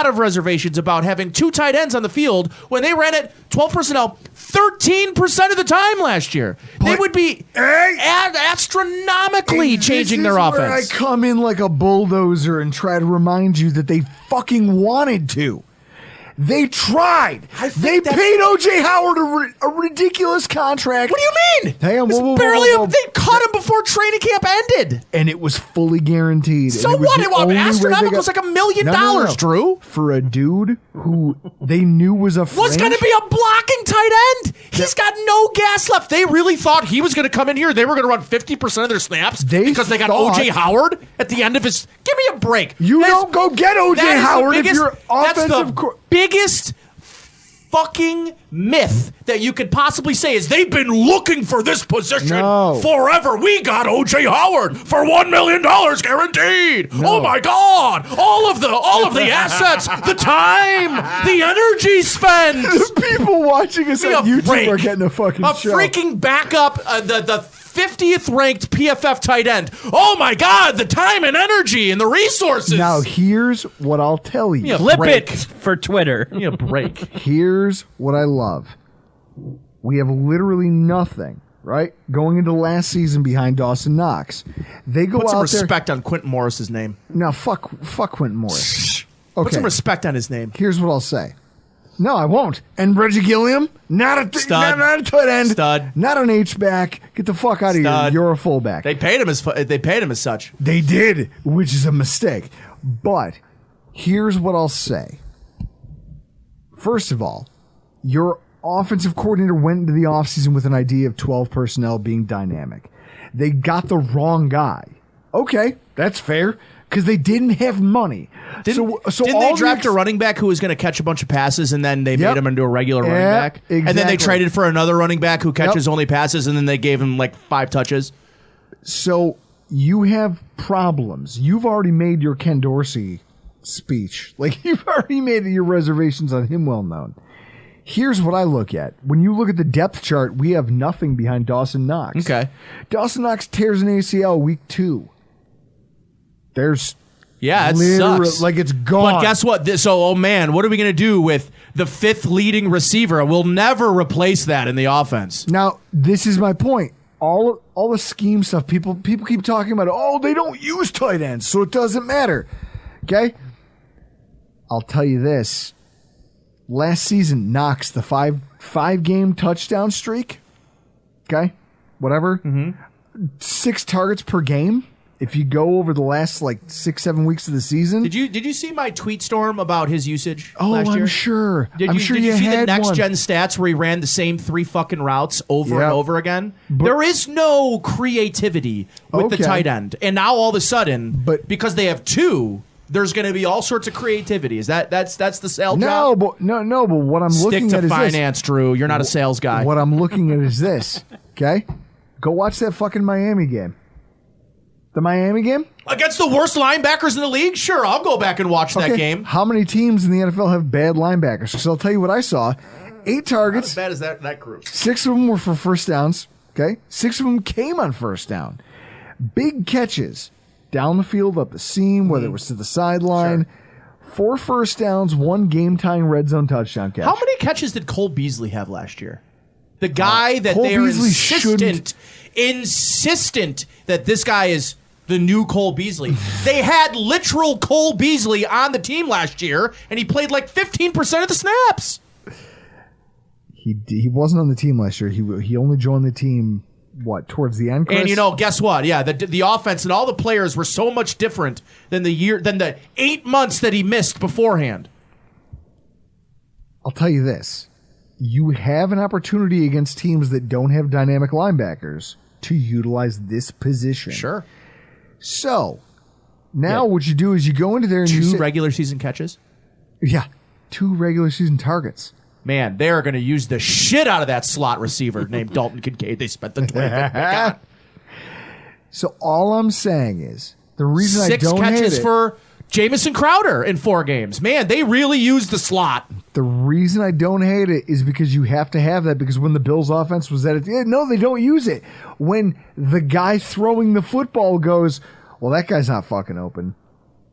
of reservations about having 2 tight ends on the field when they ran it 12 personnel 13% of the time last year. They would be astronomically changing their offense. Where I come in like a bulldozer and try to remind you that they fucking wanted to. They tried. They paid O.J. Howard a ridiculous contract. What do you mean? Hang on, They caught him before training camp ended. And it was fully guaranteed. So and it was what? the only way Astronomical they was like $1 million, No. Drew. For a dude who they knew was a Was going to be a blocking tight end. He's got no gas left. They really thought he was going to come in here. They were going to run 50% of their snaps because they got O.J. Howard at the end of his. Give me a break. You don't go get O.J. Howard if you're offensive. That's the biggest fucking myth that you could possibly say is they've been looking for this position forever. We got O.J. Howard for $1 million guaranteed. Oh my God! All of the assets, the time, the energy spent. The people watching us on YouTube are getting a fucking show. Freaking backup, the 50th ranked PFF tight end. Oh my God, the time and energy and the resources. Now, here's what I'll tell you. Flip it for Twitter. Give me a break. Here's what I love. We have literally nothing, right? Going into last season behind Dawson Knox. They go Put some out there. respect on Quentin Morris's name. Now, fuck Quentin Morris. Okay. Put some respect on his name. Here's what I'll say. No, I won't. And Reggie Gilliam, not a tight end, stud, not an H-back. Get the fuck out of here. You're a fullback. They paid him as such. They did, which is a mistake. But here's what I'll say. First of all, your offensive coordinator went into the offseason with an idea of 12 personnel being dynamic. They got the wrong guy. Okay, that's fair. Because they didn't have money. Didn't they draft a running back who was going to catch a bunch of passes, and then they made him into a regular running back? Exactly. And then they traded for another running back who catches only passes, and then they gave him like 5 touches? So you have problems. You've already made your Ken Dorsey speech. Like, you've already made your reservations on him well known. Here's what I look at. When you look at the depth chart, we have nothing behind Dawson Knox. Okay. Dawson Knox tears an ACL week 2. There's it sucks. Like, it's gone. But guess what? So, what are we going to do with the 5th leading receiver? We'll never replace that in the offense. Now, this is my point. All the scheme stuff, people keep talking about, they don't use tight ends, so it doesn't matter. Okay? I'll tell you this. Last season, Knox, the five-game touchdown streak, okay? Whatever. 6 targets per game. If you go over the last 6-7 weeks of the season, did you see my tweet storm about his usage? Oh, last year? I'm sure. Did you see the next gen stats where he ran the same 3 fucking routes over and over again? There is no creativity with the tight end, and now all of a sudden, because they have 2, there's going to be all sorts of creativity. Is that's the sale drop? But what I'm looking at is finance, Drew. You're not a sales guy. What I'm looking at is this. Okay, go watch that fucking Miami game. The Miami game? Against the worst linebackers in the league? Sure, I'll go back and watch that game. How many teams in the NFL have bad linebackers? Because I'll tell you what I saw. 8 targets. Not as bad as that group. 6 of them were for first downs. Okay? 6 of them came on first down. Big catches down the field, up the seam, whether it was to the sideline. Sure. 4 first downs, 1 game-tying red zone touchdown catch. How many catches did Cole Beasley have last year? The guy that they are insistent that this guy is the new Cole Beasley. They had literal Cole Beasley on the team last year, and he played like 15% of the snaps. He wasn't on the team last year. He only joined the team, towards the end, Chris? And guess what? Yeah, the offense and all the players were so much different than the 8 months that he missed beforehand. I'll tell you this. You have an opportunity against teams that don't have dynamic linebackers to utilize this position. Sure. So, now what you do is you go into there and 2 regular season catches? Yeah, 2 regular season targets. Man, they're going to use the shit out of that slot receiver named Dalton Kincaid. They spent the 25th. So, all I'm saying is, the reason I 6 don't hate it... 6 catches for Jamison Crowder in 4 games. Man, they really used the slot. The reason I don't hate it is because you have to have that, because when the Bills' offense was at it, no, they don't use it. When the guy throwing the football goes, well, that guy's not fucking open.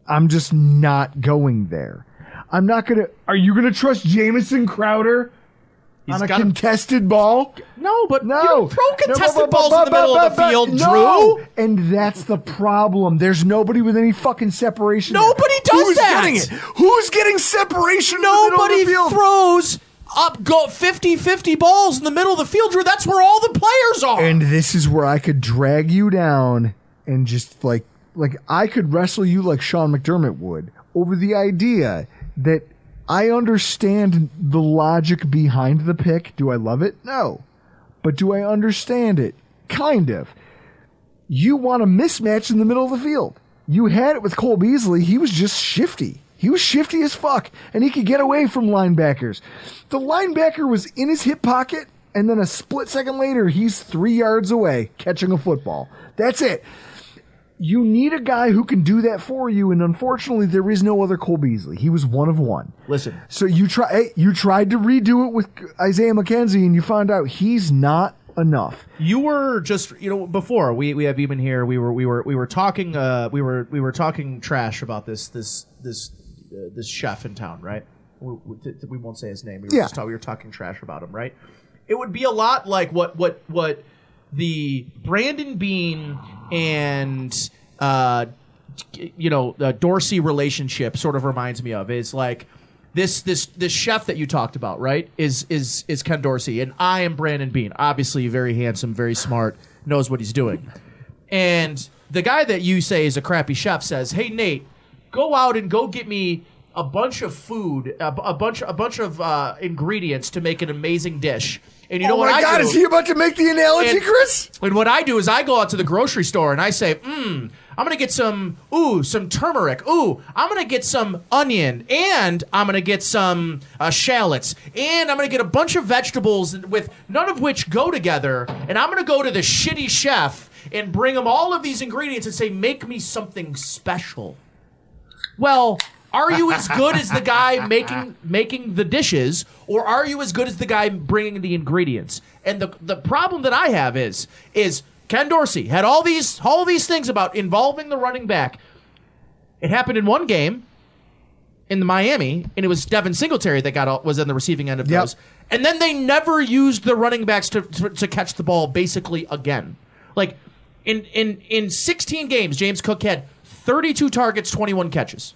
I'm just not going there. I'm not going to... Are you going to trust Jamison Crowder On a contested ball? No, but No. you don't throw contested balls in the but- middle of the but- field, no. Drew. And that's the problem. There's nobody with any fucking separation. Nobody does Who's that. Getting it? Who's getting separation in the middle Nobody of the field? throws up 50-50 balls in the middle of the field, Drew. That's where all the players are. And this is where I could drag you down and just like I could wrestle you like Sean McDermott would over the idea that I understand the logic behind the pick. Do I love it? No. But do I understand it? Kind of. You want a mismatch in the middle of the field. You had it with Cole Beasley. He was just shifty. He was shifty as fuck, and he could get away from linebackers. The linebacker was in his hip pocket, and then a split second later, he's 3 yards away catching a football. That's it. You need a guy who can do that for you, and unfortunately, there is no other Cole Beasley. He was one of one. Listen. So you tried to redo it with Isaiah McKenzie, and you found out he's not enough. You were just, before we have Beane here. We were talking trash about this chef in town, right? We won't say his name. We were talking trash about him, right? It would be a lot like what the Brandon Beane and Dorsey relationship sort of reminds me of. Is like this chef that you talked about, right? Is Ken Dorsey, and I am Brandon Beane. Obviously, very handsome, very smart, knows what he's doing. And the guy that you say is a crappy chef says, "Hey Nate, go out and go get me a bunch of food, a bunch of ingredients to make an amazing dish." And you know what I do? Oh my God, is he about to make the analogy, Chris? And what I do is I go out to the grocery store and I say, I'm going to get some turmeric. I'm going to get some onion. And I'm going to get some shallots. And I'm going to get a bunch of vegetables with none of which go together. And I'm going to go to the shitty chef and bring him all of these ingredients and say, make me something special. Well, are you as good as the guy making the dishes, or are you as good as the guy bringing the ingredients? And the problem that I have is Ken Dorsey had all these things about involving the running back. It happened in one game in the Miami, and it was Devin Singletary that was on the receiving end of those. And then they never used the running backs to catch the ball basically again. Like in 16 games, James Cook had 32 targets, 21 catches.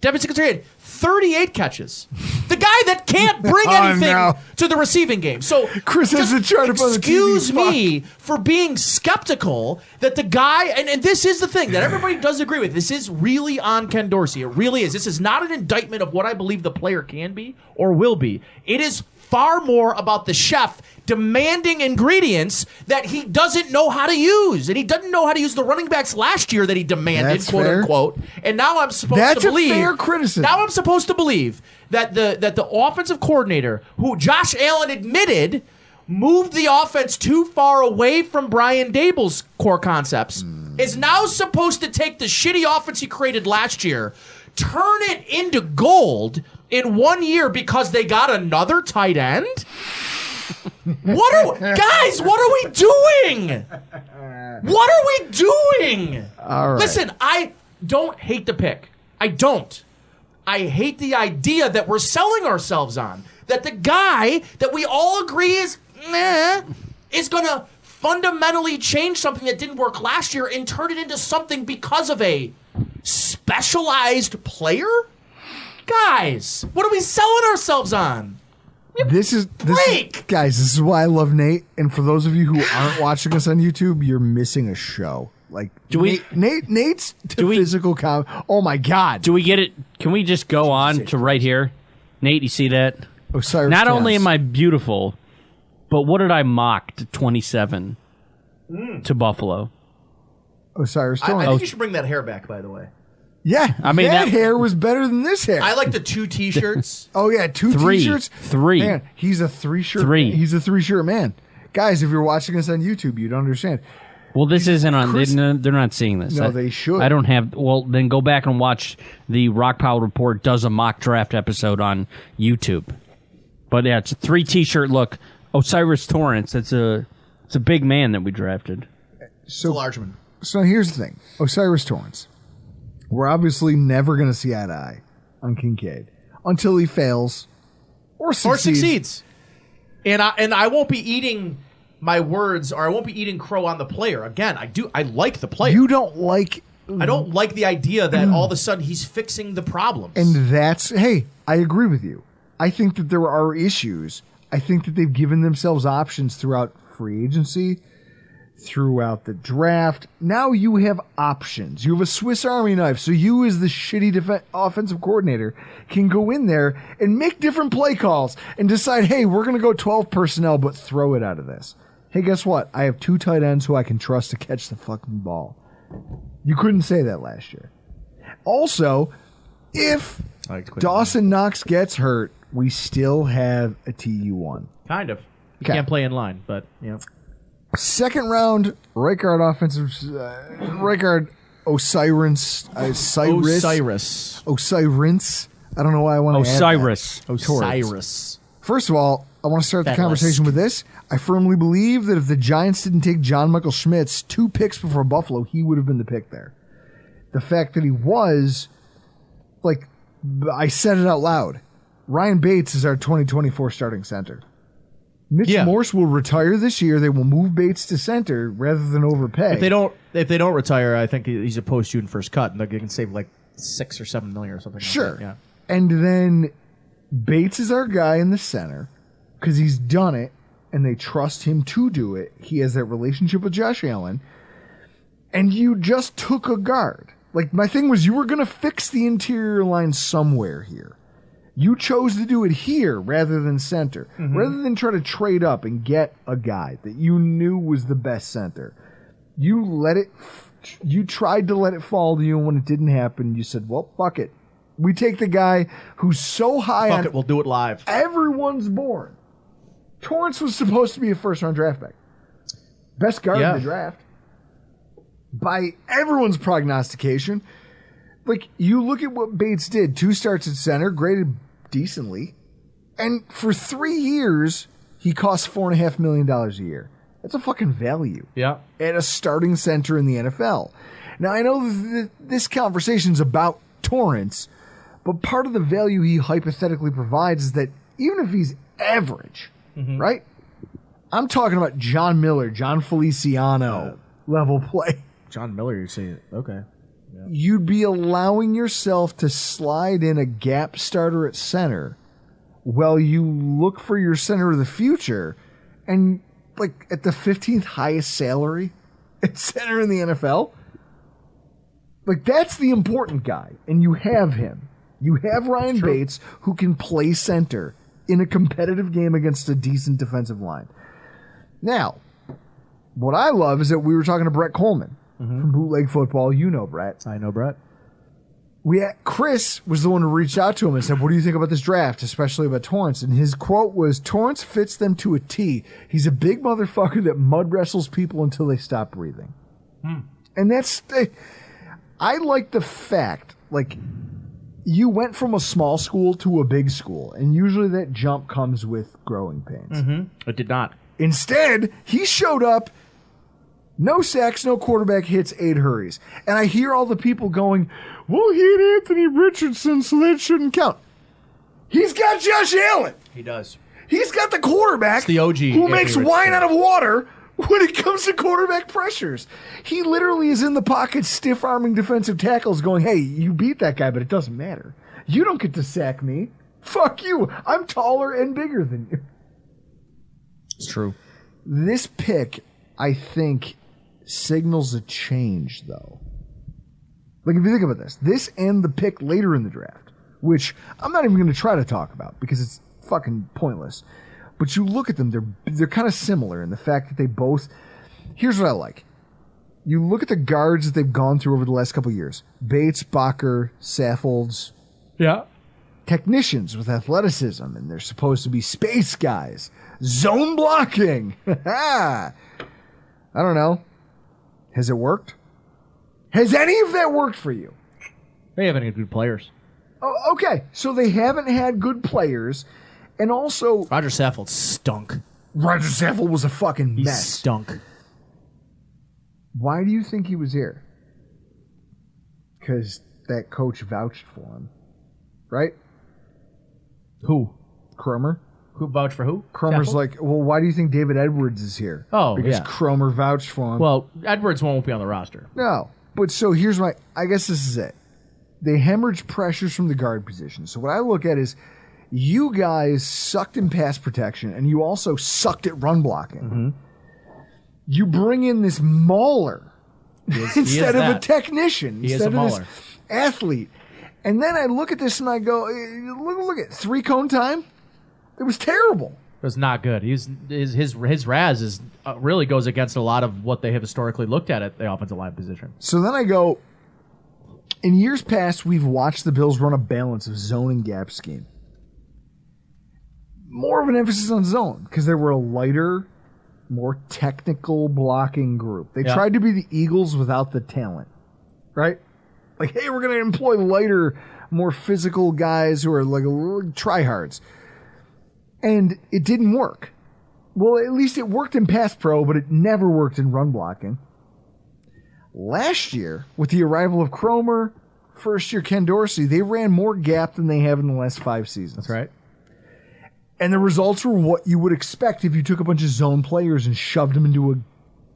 Devin Singletary had 38 catches. The guy that can't bring anything to the receiving game. So Chris has a chart up on the TV. Excuse me for being skeptical that the guy, and this is the thing that everybody does agree with. This is really on Ken Dorsey. It really is. This is not an indictment of what I believe the player can be or will be. It is far more about the chef demanding ingredients that he doesn't know how to use. And he doesn't know how to use the running backs last year that he demanded, That's quote fair. unquote. And now I'm supposed That's to believe. a fair criticism. Now I'm supposed to believe that the offensive coordinator, who Josh Allen admitted moved the offense too far away from Brian Dable's core concepts, is now supposed to take the shitty offense he created last year, turn it into gold in 1 year because they got another tight end? Guys, what are we doing? What are we doing? All right. Listen, I don't hate the pick. I don't. I hate the idea that we're selling ourselves on. That the guy that we all agree is going to fundamentally change something that didn't work last year and turn it into something because of a specialized player? Guys, what are we selling ourselves on? This is guys, this is why I love Nate. And for those of you who aren't watching us on YouTube, you're missing a show. Like, Nate's physical comment. Oh my God. Do we get it? Can we just go on to right here? Nate, you see that? Osiris Not Torrence. only am I beautiful, but what did I mock to 27 to Buffalo? Osiris I Torrence. think you should bring that hair back, by the way. Yeah, I mean, that that- hair was better than this hair. I like the 2 T-shirts. Oh yeah, 2 Three. T-shirts. 3. Man, he's a 3-shirt. Three. He's a 3-shirt man. Guys, if you're watching us on YouTube, you'd understand. Well, this isn't on. Chris- They're not seeing this. No, they should. I don't have. Well, then go back and watch the Rockpile Report does a mock draft episode on YouTube. But yeah, it's a 3 T-shirt look. Osiris Torrence. It's a big man that we drafted. So, Large one. so here's the thing. Osiris Torrence. We're obviously never going to see eye to eye on Kincaid until he fails or succeeds. And I won't be eating my words, or I won't be eating crow on the player. Again, I like the player. You don't like... I don't like the idea that all of a sudden he's fixing the problems. And hey, I agree with you. I think that there are issues. I think that they've given themselves options throughout free agency, throughout the draft. Now you have options. You have a Swiss Army knife. So you, as the shitty offensive coordinator, can go in there and make different play calls and decide, hey, we're going to go 12 personnel, but throw it out of this. Hey, guess what? I have 2 tight ends who I can trust to catch the fucking ball. You couldn't say that last year. Also, if Dawson Knox gets hurt, we still have a TU1. Kind of. You can't play in line, but, Second round, right guard offensive, right guard Osiris. Osiris. I don't know why I want to Osiris. Osiris. First of all, I want to start the conversation with this. I firmly believe that if the Giants didn't take John Michael Schmitz 2 picks before Buffalo, he would have been the pick there. The fact that he was, I said it out loud. Ryan Bates is our 2024 starting center. Mitch Morse will retire this year. They will move Bates to center rather than overpay. If they don't retire, I think he's a post-June first cut, and they can save $6 or $7 million or something. Sure. Like that. Yeah. And then Bates is our guy in the center because he's done it, and they trust him to do it. He has that relationship with Josh Allen, and you just took a guard. My thing was, you were going to fix the interior line somewhere here. You chose to do it here rather than center, rather than try to trade up and get a guy that you knew was the best center. You tried to let it fall to you, and when it didn't happen, you said, well, fuck it. We take the guy who's so high on... Fuck it, we'll do it live. Everyone's board. Torrence was supposed to be a first-round draft pick. Best guard in the draft. By everyone's prognostication. You look at what Bates did. 2 starts at center, graded decently. And for 3 years, he cost $4.5 million a year. That's a fucking value. Yeah. At a starting center in the NFL. Now, I know this conversation's about Torrence, but part of the value he hypothetically provides is that even if he's average, right? I'm talking about John Miller, John Feliciano level play. John Miller, you say, okay. Yeah. You'd be allowing yourself to slide in a gap starter at center while you look for your center of the future, and at the 15th highest salary at center in the NFL. That's the important guy, and you have him. You have Ryan Bates, who can play center in a competitive game against a decent defensive line. Now, what I love is that we were talking to Brett Coleman from Bootleg Football. You know Brett. I know Brett. Chris was the one who reached out to him and said, what do you think about this draft, especially about Torrence? And his quote was, Torrence fits them to a T. He's a big motherfucker that mud wrestles people until they stop breathing. And that's... I like the fact, you went from a small school to a big school, and usually that jump comes with growing pains. It did not. Instead, he showed up, no sacks, no quarterback hits, 8 hurries. And I hear all the people going, well, he had Anthony Richardson, so that shouldn't count. He's got Josh Allen. He does. He's got the quarterback it's the OG who Anthony makes Richardson. wine out of water when it comes to quarterback pressures. He literally is in the pocket stiff-arming defensive tackles going, hey, you beat that guy, but it doesn't matter. You don't get to sack me. Fuck you. I'm taller and bigger than you. It's true. This pick, I think, signals a change, though. If you think about this and the pick later in the draft, which I'm not even going to try to talk about because it's fucking pointless. But you look at them, they're kind of similar in the fact that they both... Here's what I like. You look at the guards that they've gone through over the last couple of years. Bates, Bacher, Saffolds. Yeah. Technicians with athleticism, and they're supposed to be space guys. Zone blocking. I don't know. Has it worked? Has any of that worked for you? They haven't had good players. Oh, okay. So they haven't had good players... And also... Roger Saffold stunk. Roger Saffold was a fucking mess. He stunk. Why do you think he was here? Because that coach vouched for him. Right? Who? Cromer. Who vouched for who? Cromer's Saffold? like, well, why do you think David Edwards is here? Oh, because yeah. Cromer vouched for him. Well, Edwards won't be on the roster. No. But so here's I guess this is it. They hemorrhage pressures from the guard position. So what I look at is you guys sucked in pass protection and you also sucked at run blocking. Mm-hmm. You bring in this mauler instead of a that. technician, He is instead a of mauler. this athlete. And then I look at this and I go, look at 3-cone time. It was terrible. It was not good. His RAS is really goes against a lot of what they have historically looked at the offensive line position. So then I go, in years past, we've watched the Bills run a balance of zone and gap scheme. More of an emphasis on zone because they were a lighter, more technical blocking group. They tried to be the Eagles without the talent, right? Like, hey, we're going to employ lighter, more physical guys who are like tryhards. And it didn't work. Well, at least it worked in pass pro, but it never worked in run blocking. Last year, with the arrival of Cromer, first year Ken Dorsey, they ran more gap than they have in the last 5 seasons. That's right. And the results were what you would expect if you took a bunch of zone players and shoved them into a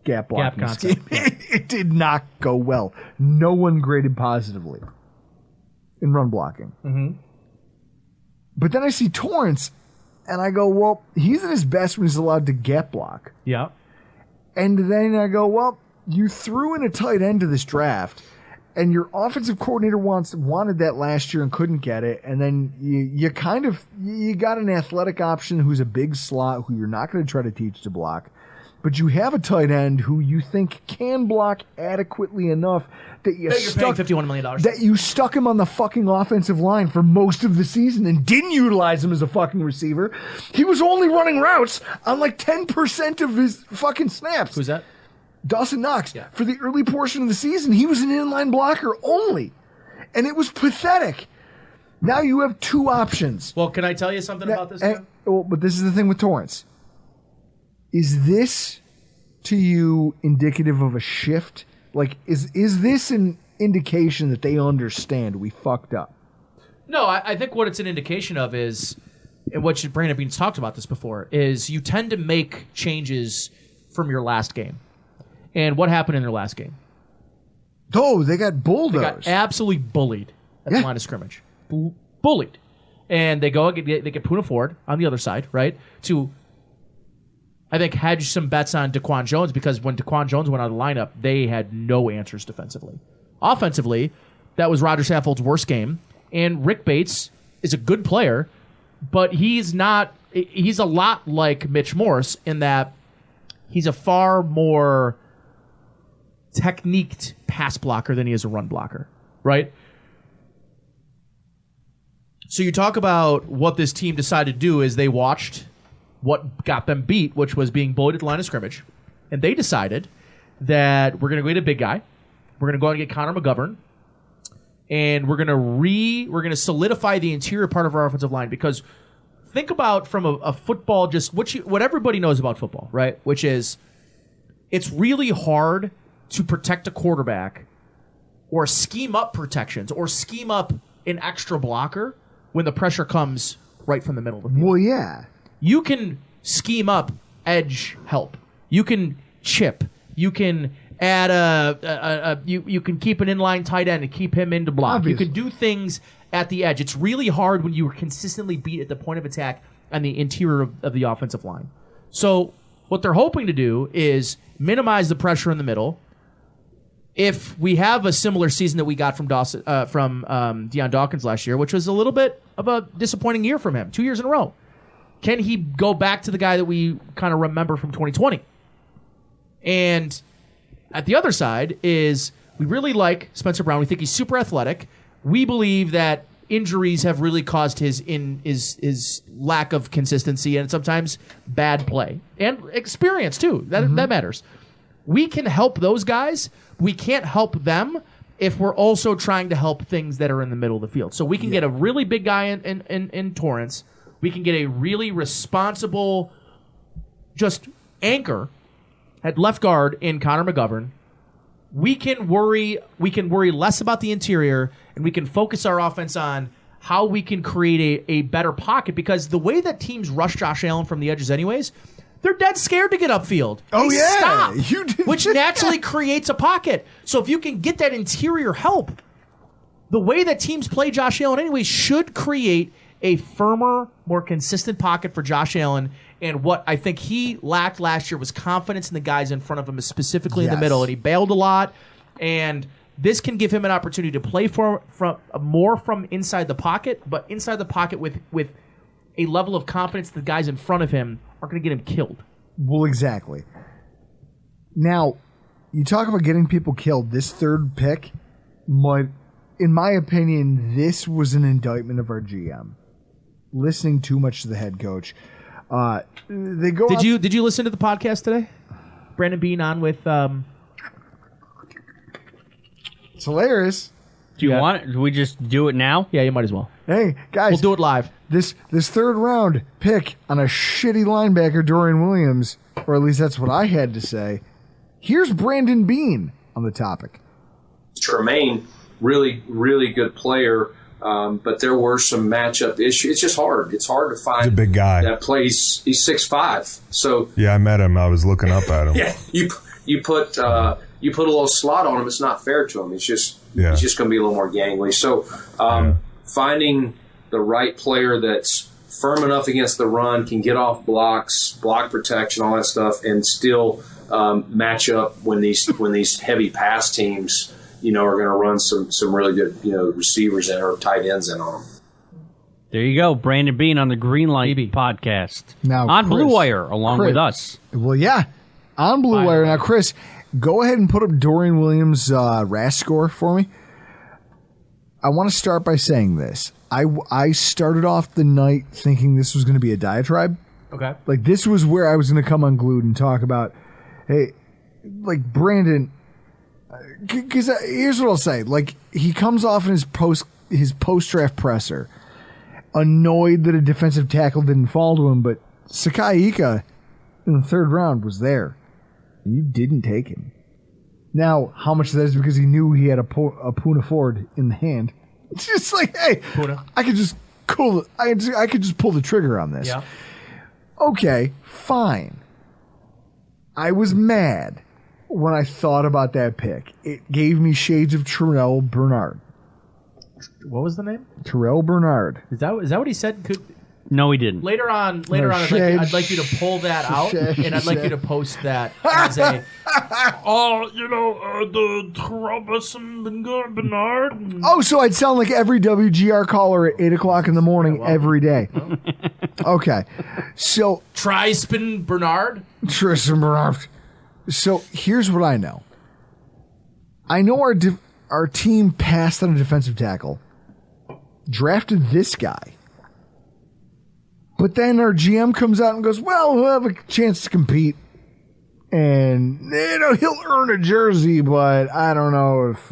gap blocking scheme. It did not go well. No one graded positively in run blocking. Mm-hmm. But then I see Torrence, and I go, well, he's at his best when he's allowed to gap block. Yeah. And then I go, well, you threw in a tight end to this draft, and your offensive coordinator wanted that last year and couldn't get it, and then you got an athletic option who's a big slot who you're not going to try to teach to block, but you have a tight end who you think can block adequately enough that you're paying $51 million. That you stuck him on the fucking offensive line for most of the season and didn't utilize him as a fucking receiver. He was only running routes on like 10% of his fucking snaps. Who's that? Dawson Knox. Yeah. For the early portion of the season, he was an inline blocker only. And it was pathetic. Now you have 2 options. Well, can I tell you something about this? But this is the thing with Torrence. Is this, to you, indicative of a shift? Like, is this an indication that they understand we fucked up? No, I think what it's an indication of is, and what Brandon Beane's talked about this before, is you tend to make changes from your last game. And what happened in their last game? Oh, they got bulldozed. They got absolutely bullied at the line of scrimmage. Bullied. And they get Poona Ford on the other side, right? To, I think, hedge some bets on Daquan Jones, because when Daquan Jones went out of the lineup, they had no answers defensively. Offensively, that was Roger Saffold's worst game. And Rick Bates is a good player, but he's a lot like Mitch Morse in that he's a far more techniqued pass blocker than he is a run blocker, right? So you talk about what this team decided to do is they watched what got them beat, which was being bullied at the line of scrimmage, and they decided that we're going to go get a big guy. We're going to go out and get Connor McGovern, and we're going to solidify the interior part of our offensive line, because think about from a football, just what everybody knows about football, right? Which is it's really hard to protect a quarterback or scheme up protections or scheme up an extra blocker when the pressure comes right from the middle of the field. Well, yeah. You can scheme up edge help. You can chip. You can add you can keep an inline tight end and keep him into block. Obviously. You can do things at the edge. It's really hard when you are consistently beat at the point of attack and the interior of the offensive line. So what they're hoping to do is minimize the pressure in the middle. If we have a similar season that we got from Deion Dawkins last year, which was a little bit of a disappointing year from him, 2 years in a row, can he go back to the guy that we kind of remember from 2020? And at the other side is we really like Spencer Brown. We think he's super athletic. We believe that injuries have really caused his lack of consistency and sometimes bad play and experience too. That matters. We can help those guys. We can't help them if we're also trying to help things that are in the middle of the field. So we can get a really big guy in Torrence. We can get a really responsible just anchor at left guard in Connor McGovern. We can worry less about the interior, and we can focus our offense on how we can create a better pocket, because the way that teams rush Josh Allen from the edges anyways, they're dead scared to get upfield. Oh, They yeah. stop, You did which that. naturally creates a pocket. So if you can get that interior help, the way that teams play Josh Allen anyways should create a firmer, more consistent pocket for Josh Allen. And what I think he lacked last year was confidence in the guys in front of him, specifically in the Yes. middle. And he bailed a lot. And this can give him an opportunity to play more from inside the pocket, but inside the pocket with a level of confidence the guys in front of him aren't going to get him killed. Well, exactly. Now, you talk about getting people killed. This third pick, in my opinion, this was an indictment of our GM. Listening too much to the head coach. They go. Did you listen to the podcast today? Brandon Beane on with. It's hilarious. Do you want it? Do we just do it now? Yeah, you might as well. Hey guys, We'll do it live. This third round pick on a shitty linebacker, Dorian Williams, or at least that's what I had to say. Here's Brandon Beane on the topic. Tremaine, really, really good player, but there were some matchup issues. It's just hard. It's hard to find He's a big guy. that plays. He's 6'5". So Yeah, I met him. I was looking up at him. yeah, you put a little slot on him. It's not fair to him. He's just going to be a little more gangly. So finding the right player that's firm enough against the run, can get off blocks, block protection, all that stuff, and still match up when these heavy pass teams, are going to run some really good, receivers in or tight ends in on them. There you go, Brandon Beane on the Greenlight podcast. Now, on Chris- Blue Wire, along Chris- with us. Well, yeah, on Blue Wire. Now, Chris, go ahead and put up Dorian Williams' RAS score for me. I want to start by saying this. I started off the night thinking this was going to be a diatribe. Okay. Like, this was where I was going to come unglued and talk about, hey, like, Brandon, because here's what I'll say. Like, he comes off in his post-draft presser, annoyed that a defensive tackle didn't fall to him, but Sakai Ika in the third round was there. You didn't take him. Now, how much of that is because he knew he had a Puna Ford in the hand? It's just like, hey, Puna. I could just I could just pull the trigger on this. Yeah. Okay, fine. I was mad when I thought about that pick. It gave me shades of Terrell Bernard. What was the name? Terrell Bernard. Is that what he said? No, he didn't. Later on, I'd like you to pull that out, and I'd like you to post that as a. The troublesome Bernard. Oh, so I'd sound like every WGR caller at 8 o'clock in the morning every day. Okay. So, Trispin Bernard. Tristan Bernard. So, here's what I know. I know our team passed on a defensive tackle, drafted this guy, but then our GM comes out and goes, well, we'll have a chance to compete. And, he'll earn a jersey, but I don't know if...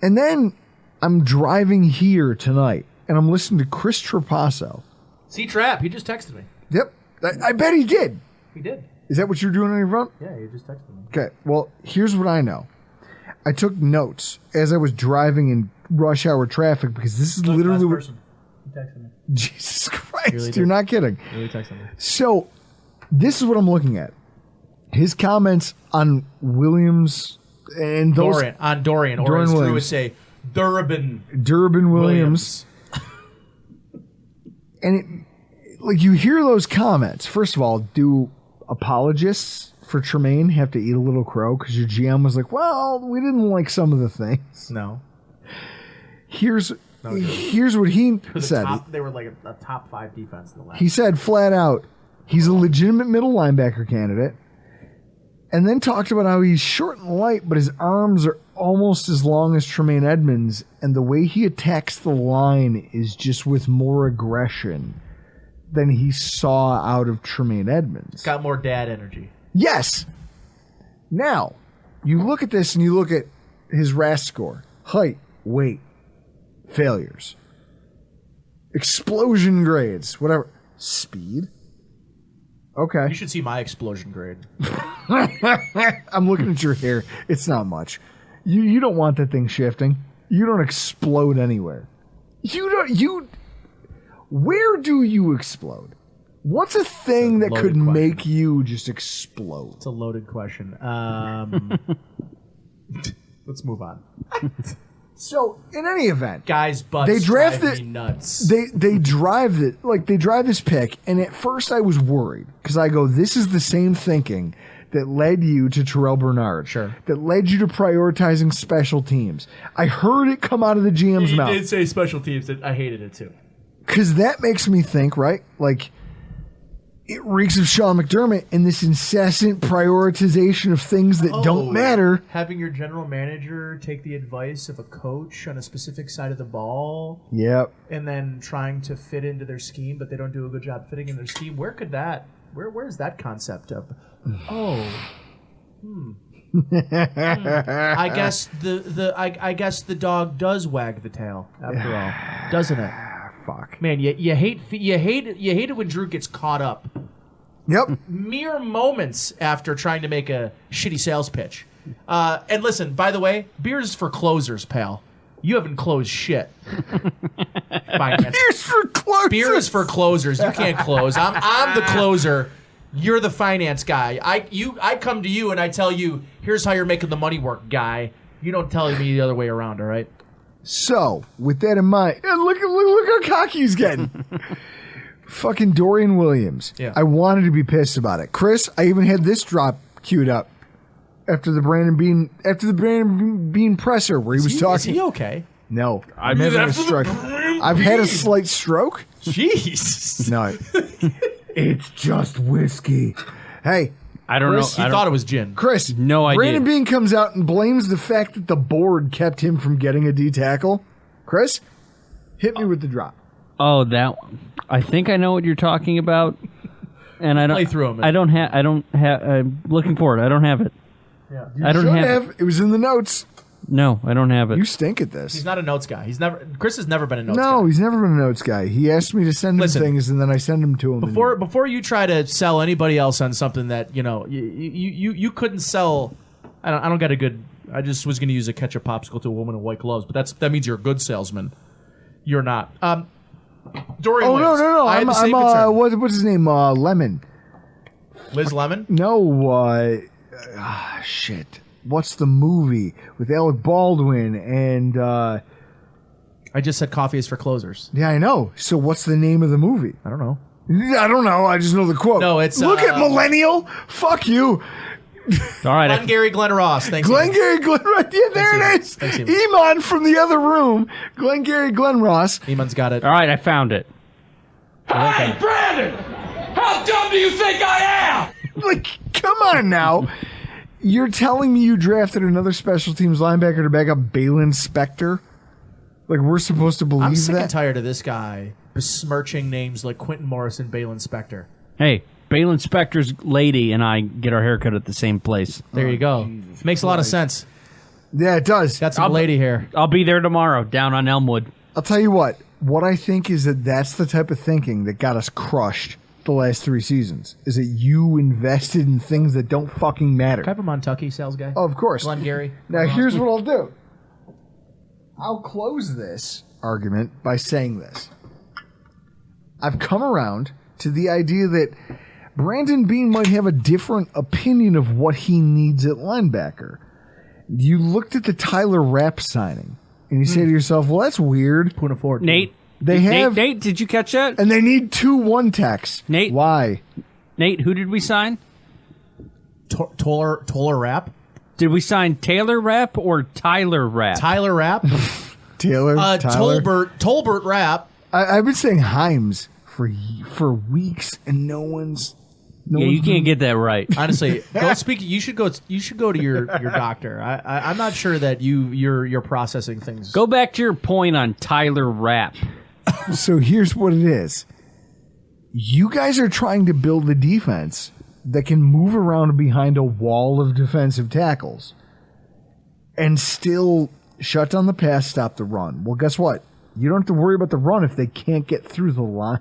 And then I'm driving here tonight, and I'm listening to Chris Trapasso. C-Trap, he just texted me. Yep. I bet he did. He did. Is that what you're doing on your phone? Yeah, he just texted me. Okay. Well, here's what I know. I took notes as I was driving in rush hour traffic because this is literally what... He texted me. Jesus Christ. Really You're not kidding. Really texted me. So, this is what I'm looking at. His comments on Williams and those... Dorian, or Dorian as Drew Williams. would say, Durbin Williams. And you hear those comments. First of all, do apologists for Tremaine have to eat a little crow because your GM was like, well, we didn't like some of the things. No. Here's what he said. They were like a top 5 defense in the last. He said flat out, he's a legitimate middle linebacker candidate. And then talked about how he's short and light, but his arms are almost as long as Tremaine Edmonds. And the way he attacks the line is just with more aggression than he saw out of Tremaine Edmonds. Got more dad energy. Yes. Now, you look at this and you look at his RAS score. Height, weight, failures, explosion grades, whatever. Speed. Okay. You should see my explosion grade. I'm looking at your hair. It's not much. You don't want that thing shifting. You don't explode anywhere. Where do you explode? What's a thing that could make you just explode? It's a loaded question. Let's move on. So, in any event, guys' butts drive me nuts. They drive it, like, they drive this pick, and at first I was worried, because I go, this is the same thinking that led you to Terrell Bernard. Sure. That led you to prioritizing special teams. I heard it come out of the GM's mouth. He did say special teams. I hated it, too. Because that makes me think, right, like, it reeks of Sean McDermott and this incessant prioritization of things that don't matter. Having your general manager take the advice of a coach on a specific side of the ball. Yep. And then trying to fit into their scheme, but they don't do a good job fitting in their scheme. Where's that concept of? I guess I guess the dog does wag the tail after all, doesn't it? Fuck. Man, you hate it when Drew gets caught up. Yep. Mere moments after trying to make a shitty sales pitch. And listen, by the way, beer's for closers, pal. You haven't closed shit. Beer's for closers. Beer is for closers. You can't close. I'm the closer. You're the finance guy. I come to you and I tell you, here's how you're making the money work, guy. You don't tell me the other way around, all right? So, with that in mind, and look how cocky he's getting. Fucking Dorian Williams. Yeah. I wanted to be pissed about it. Chris, I even had this drop queued up after the Brandon Beane presser where he was talking. Is he okay? No. I'm having a stroke. I've had a slight stroke. Jeez. No. It's just whiskey. Hey. I don't Chris, know. He thought it was gin. Chris, no idea. Brandon Beane comes out and blames the fact that the board kept him from getting a D tackle. Chris, hit me with the drop. Oh, that one. I think I know what you're talking about, and I don't. Play through him. I don't have. I'm looking for it. I don't have it. Yeah. I don't have it. It was in the notes. No, I don't have it. You stink at this. He's not a notes guy. Chris has never been a notes guy. No, he's never been a notes guy. He asked me to send him things, and then I send them to him. Before you try to sell anybody else on something that you couldn't sell. I don't got a good. I just was going to use a ketchup popsicle to a woman in white gloves, but that means you're a good salesman. You're not. Dorian Williams. No. I had the same concern. What's his name? Lemon. Liz Lemon? No. Shit. What's the movie with Alec Baldwin and? I just said coffee is for closers. Yeah, I know. So what's the name of the movie? I don't know. I don't know. I just know the quote. No, it's look at millennial. Fuck you. All right. Glengarry Glen Ross. Thanks. Glengarry Glen Ross. Yeah, there it is. Thanks, Iman from the other room. Glengarry Glen Ross. Iman's got it. All right, I found it. Hey, Brandon! How dumb do you think I am? Like, come on now. You're telling me you drafted another special teams linebacker to back up Balin Spector? Like, we're supposed to believe that? I'm sick and tired of this guy besmirching names like Quentin Morris and Balin Spector. Hey, Balin Spector's lady and I get our haircut at the same place. There you go. Makes a lot of sense. Yeah, it does. Got some lady hair. I'll be there tomorrow down on Elmwood. I'll tell you what. What I think is that's the type of thinking that got us crushed the last 3 seasons. Is that you invested in things that don't fucking matter. Can I have a Montucky sales guy? Oh, of course. Glengarry. Now, here's what I'll do. I'll close this argument by saying this. I've come around to the idea that Brandon Beane might have a different opinion of what he needs at linebacker. You looked at the Tyler Rapp signing, and you say to yourself, well, that's weird. Couldn't afford Nate, Nate, did you catch that? And they need 2 one-techs. Nate? Why? Nate, who did we sign? Toller Rapp? Did we sign Taylor Rapp or Tyler Rapp? Tyler Rapp? Tyler? Tolbert Rapp. I've been saying Himes for weeks, and no one's... you can't get that right. Honestly, you should go to your doctor. I'm not sure that you're processing things. Go back to your point on Tyler Rapp. So here's what it is. You guys are trying to build a defense that can move around behind a wall of defensive tackles and still shut down the pass, stop the run. Well, guess what? You don't have to worry about the run if they can't get through the line.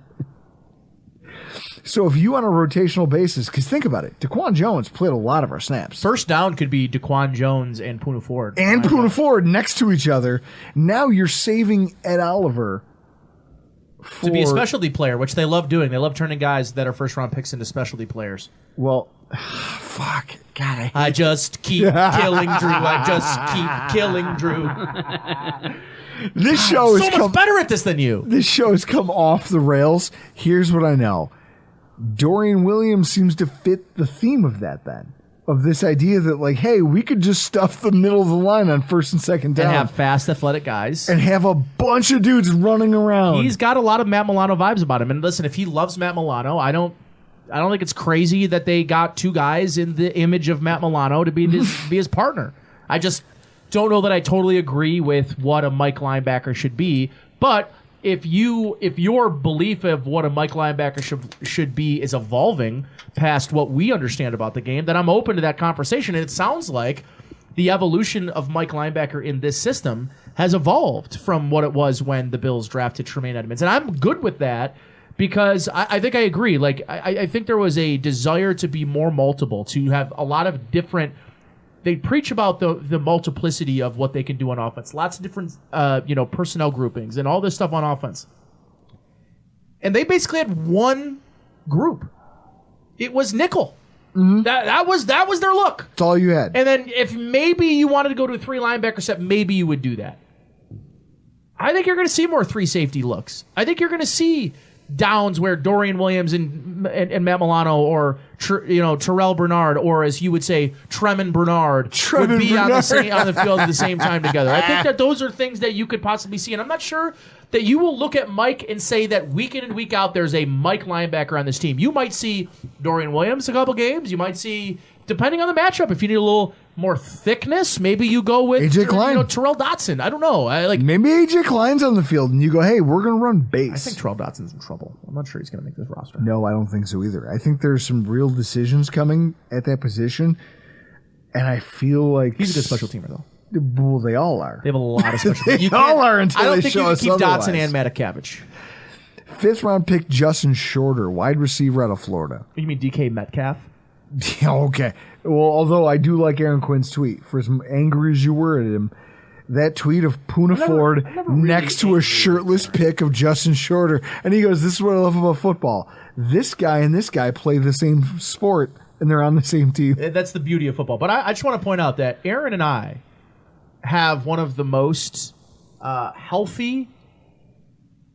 So if you on a rotational basis, because think about it, Daquan Jones played a lot of our snaps. First down could be Daquan Jones and Poona Ford. And Poona Ford next to each other. Now you're saving Ed Oliver to be a specialty player, which they love doing. They love turning guys that are first-round picks into specialty players. Well, fuck. God, I just keep killing Drew. I just keep killing Drew. This show is so much better at this than you. This show has come off the rails. Here's what I know. Dorian Williams seems to fit the theme of that then. Of this idea that, like, hey, we could just stuff the middle of the line on first and second down. And have fast, athletic guys. And have a bunch of dudes running around. He's got a lot of Matt Milano vibes about him. And listen, if he loves Matt Milano, I don't think it's crazy that they got two guys in the image of Matt Milano to be his partner. I just don't know that I totally agree with what a Mike linebacker should be. But if your belief of what a Mike linebacker should be is evolving past what we understand about the game, then I'm open to that conversation. And it sounds like the evolution of Mike linebacker in this system has evolved from what it was when the Bills drafted Tremaine Edmonds. And I'm good with that because I think I agree. Like I think there was a desire to be more multiple, to have a lot of different. They preach about the multiplicity of what they can do on offense. Lots of different personnel groupings and all this stuff on offense. And they basically had one group. It was nickel. Mm-hmm. That was their look. That's all you had. And then if maybe you wanted to go to a 3 linebacker set, maybe you would do that. I think you're going to see more 3 safety looks. I think you're going to see downs where Dorian Williams and Matt Milano or Terrell Bernard, or as you would say, Tremon Bernard would be on the field at the same time together. I think that those are things that you could possibly see, and I'm not sure that you will look at Mike and say that week in and week out there's a Mike linebacker on this team. You might see Dorian Williams a couple games. You might see, depending on the matchup, if you need a little more thickness, maybe you go with AJ Klein. Terrell Dotson. I don't know. Maybe AJ Klein's on the field and you go, hey, we're going to run base. I think Terrell Dotson's in trouble. I'm not sure he's going to make this roster. No, I don't think so either. I think there's some real decisions coming at that position, and I feel like he's a good special teamer, though. Well, they all are. They have a lot of special teamers. They all are until they show us otherwise. I don't think you can keep Dotson and Matakavich. 5th round pick Justin Shorter, wide receiver out of Florida. You mean DK Metcalf? Okay. Well, although I do like Aaron Quinn's tweet. For as angry as you were at him, that tweet of Poona Ford next to a shirtless pic of Justin Shorter, and he goes, this is what I love about football. This guy and this guy play the same sport, and they're on the same team. That's the beauty of football. But I just want to point out that Aaron and I have one of the most healthy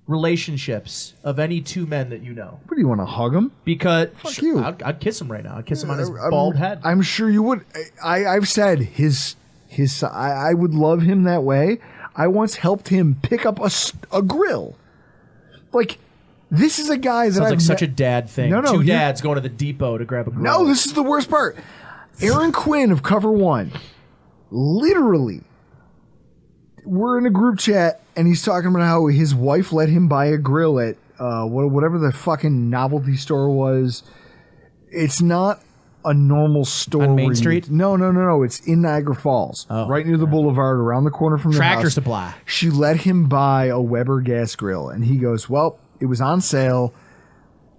relationships of any 2 men that you know. What do you want to hug him? Because fuck you. I'd kiss him right now. I'd kiss him on his bald head. I'm sure you would. I've said his I would love him that way. I once helped him pick up a grill. Like, this is a guy that sounds like such a dad thing. No, Two dads going to the depot to grab a grill. No, this is the worst part. Aaron Quinn of Cover One, literally, we're in a group chat and he's talking about how his wife let him buy a grill at whatever the fucking novelty store was. It's not a normal store on Main Street. No. It's in Niagara Falls, right near the boulevard, around the corner from the Tractor house. Supply. She let him buy a Weber gas grill, and he goes, "Well, it was on sale.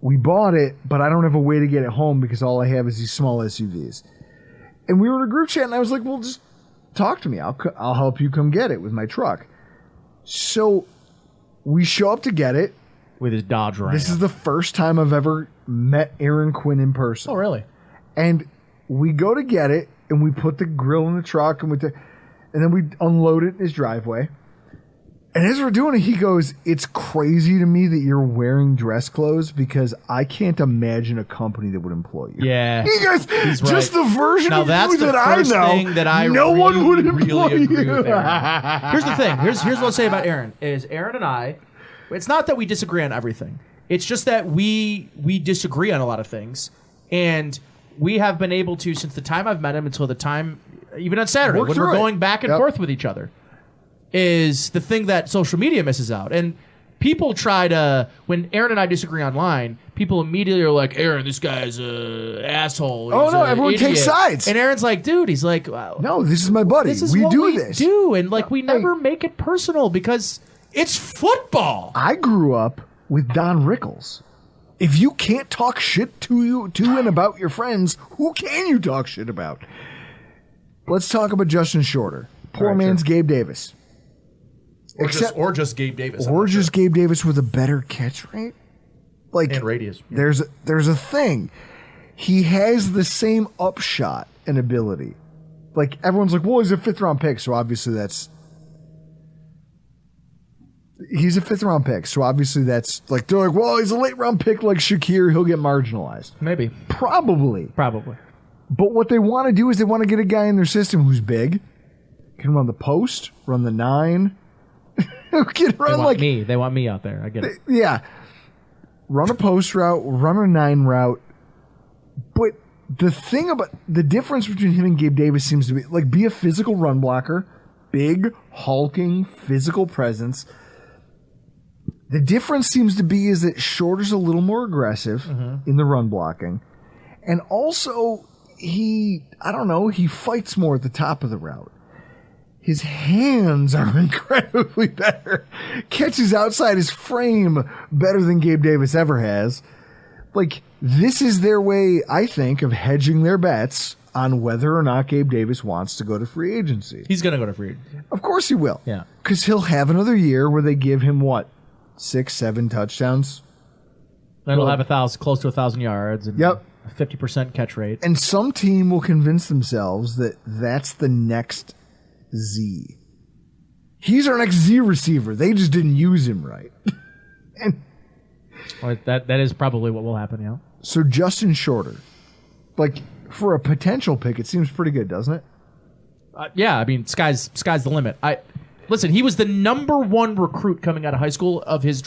We bought it, but I don't have a way to get it home because all I have is these small SUVs." And we were in a group chat, and I was like, "Well, just talk to me. I'll help you come get it with my truck." So we show up to get it with his Dodge Ram. This is the first time I've ever met Aaron Quinn in person. Oh, really? And we go to get it, and we put the grill in the truck, and then we unload it in his driveway. And as we're doing it, he goes, "It's crazy to me that you're wearing dress clothes because I can't imagine a company that would employ you." Yeah. He goes, "Just the version now of that's you the that first I know, thing that I no really, one would employ really agree you." with Aaron. Here's the thing. Here's what I'll say about Aaron is Aaron and I, it's not that we disagree on everything. It's just that we disagree on a lot of things. And we have been able to, since the time I've met him until the time, even on Saturday, when we're going back and forth with each other, is the thing that social media misses out. And people try to, when Aaron and I disagree online, people immediately are like, "Aaron, this guy's a asshole. Oh, no, everyone takes sides. And Aaron's like, "Dude," he's like, wow, "No, this is my buddy. This is we what do we this. do." And like, we never make it personal because it's football. I grew up with Don Rickles. If you can't talk shit to and about your friends, who can you talk shit about? Let's talk about Justin Shorter. Poor man's Gabe Davis. Or just Gabe Davis. Or just Gabe Davis with a better catch rate. Like, and radius. There's a thing. He has the same upshot and ability. Like, everyone's like, well, he's a 5th-round pick, so obviously that's... He's a 5th-round pick, so obviously that's... Like, they're like, well, he's a late-round pick like Shakir, he'll get marginalized. Maybe. Probably. But what they want to do is they want to get a guy in their system who's big, can run the post, run the 9, who can run They want me out there. I get it. Yeah. Run a post route, run a 9 route. But the thing about the difference between him and Gabe Davis seems to be like be a physical run blocker, big, hulking, physical presence. The difference seems to be is that Shorter's a little more aggressive in the run blocking. And also he fights more at the top of the route. His hands are incredibly better. Catches outside his frame better than Gabe Davis ever has. Like, this is their way, I think, of hedging their bets on whether or not Gabe Davis wants to go to free agency. He's going to go to free agency. Of course he will. Yeah. Because he'll have another year where they give him, 6-7 touchdowns? Then he'll have close to 1,000 yards. And Yep. 50% catch rate. And some team will convince themselves that that's the next Z. He's our next Z receiver. They just didn't use him right. And that is probably what will happen, yeah. so Justin Shorter, like, for a potential pick, it seems pretty good, doesn't it? Yeah, I mean, sky's the limit. Listen, he was the number 1 recruit coming out of high school of his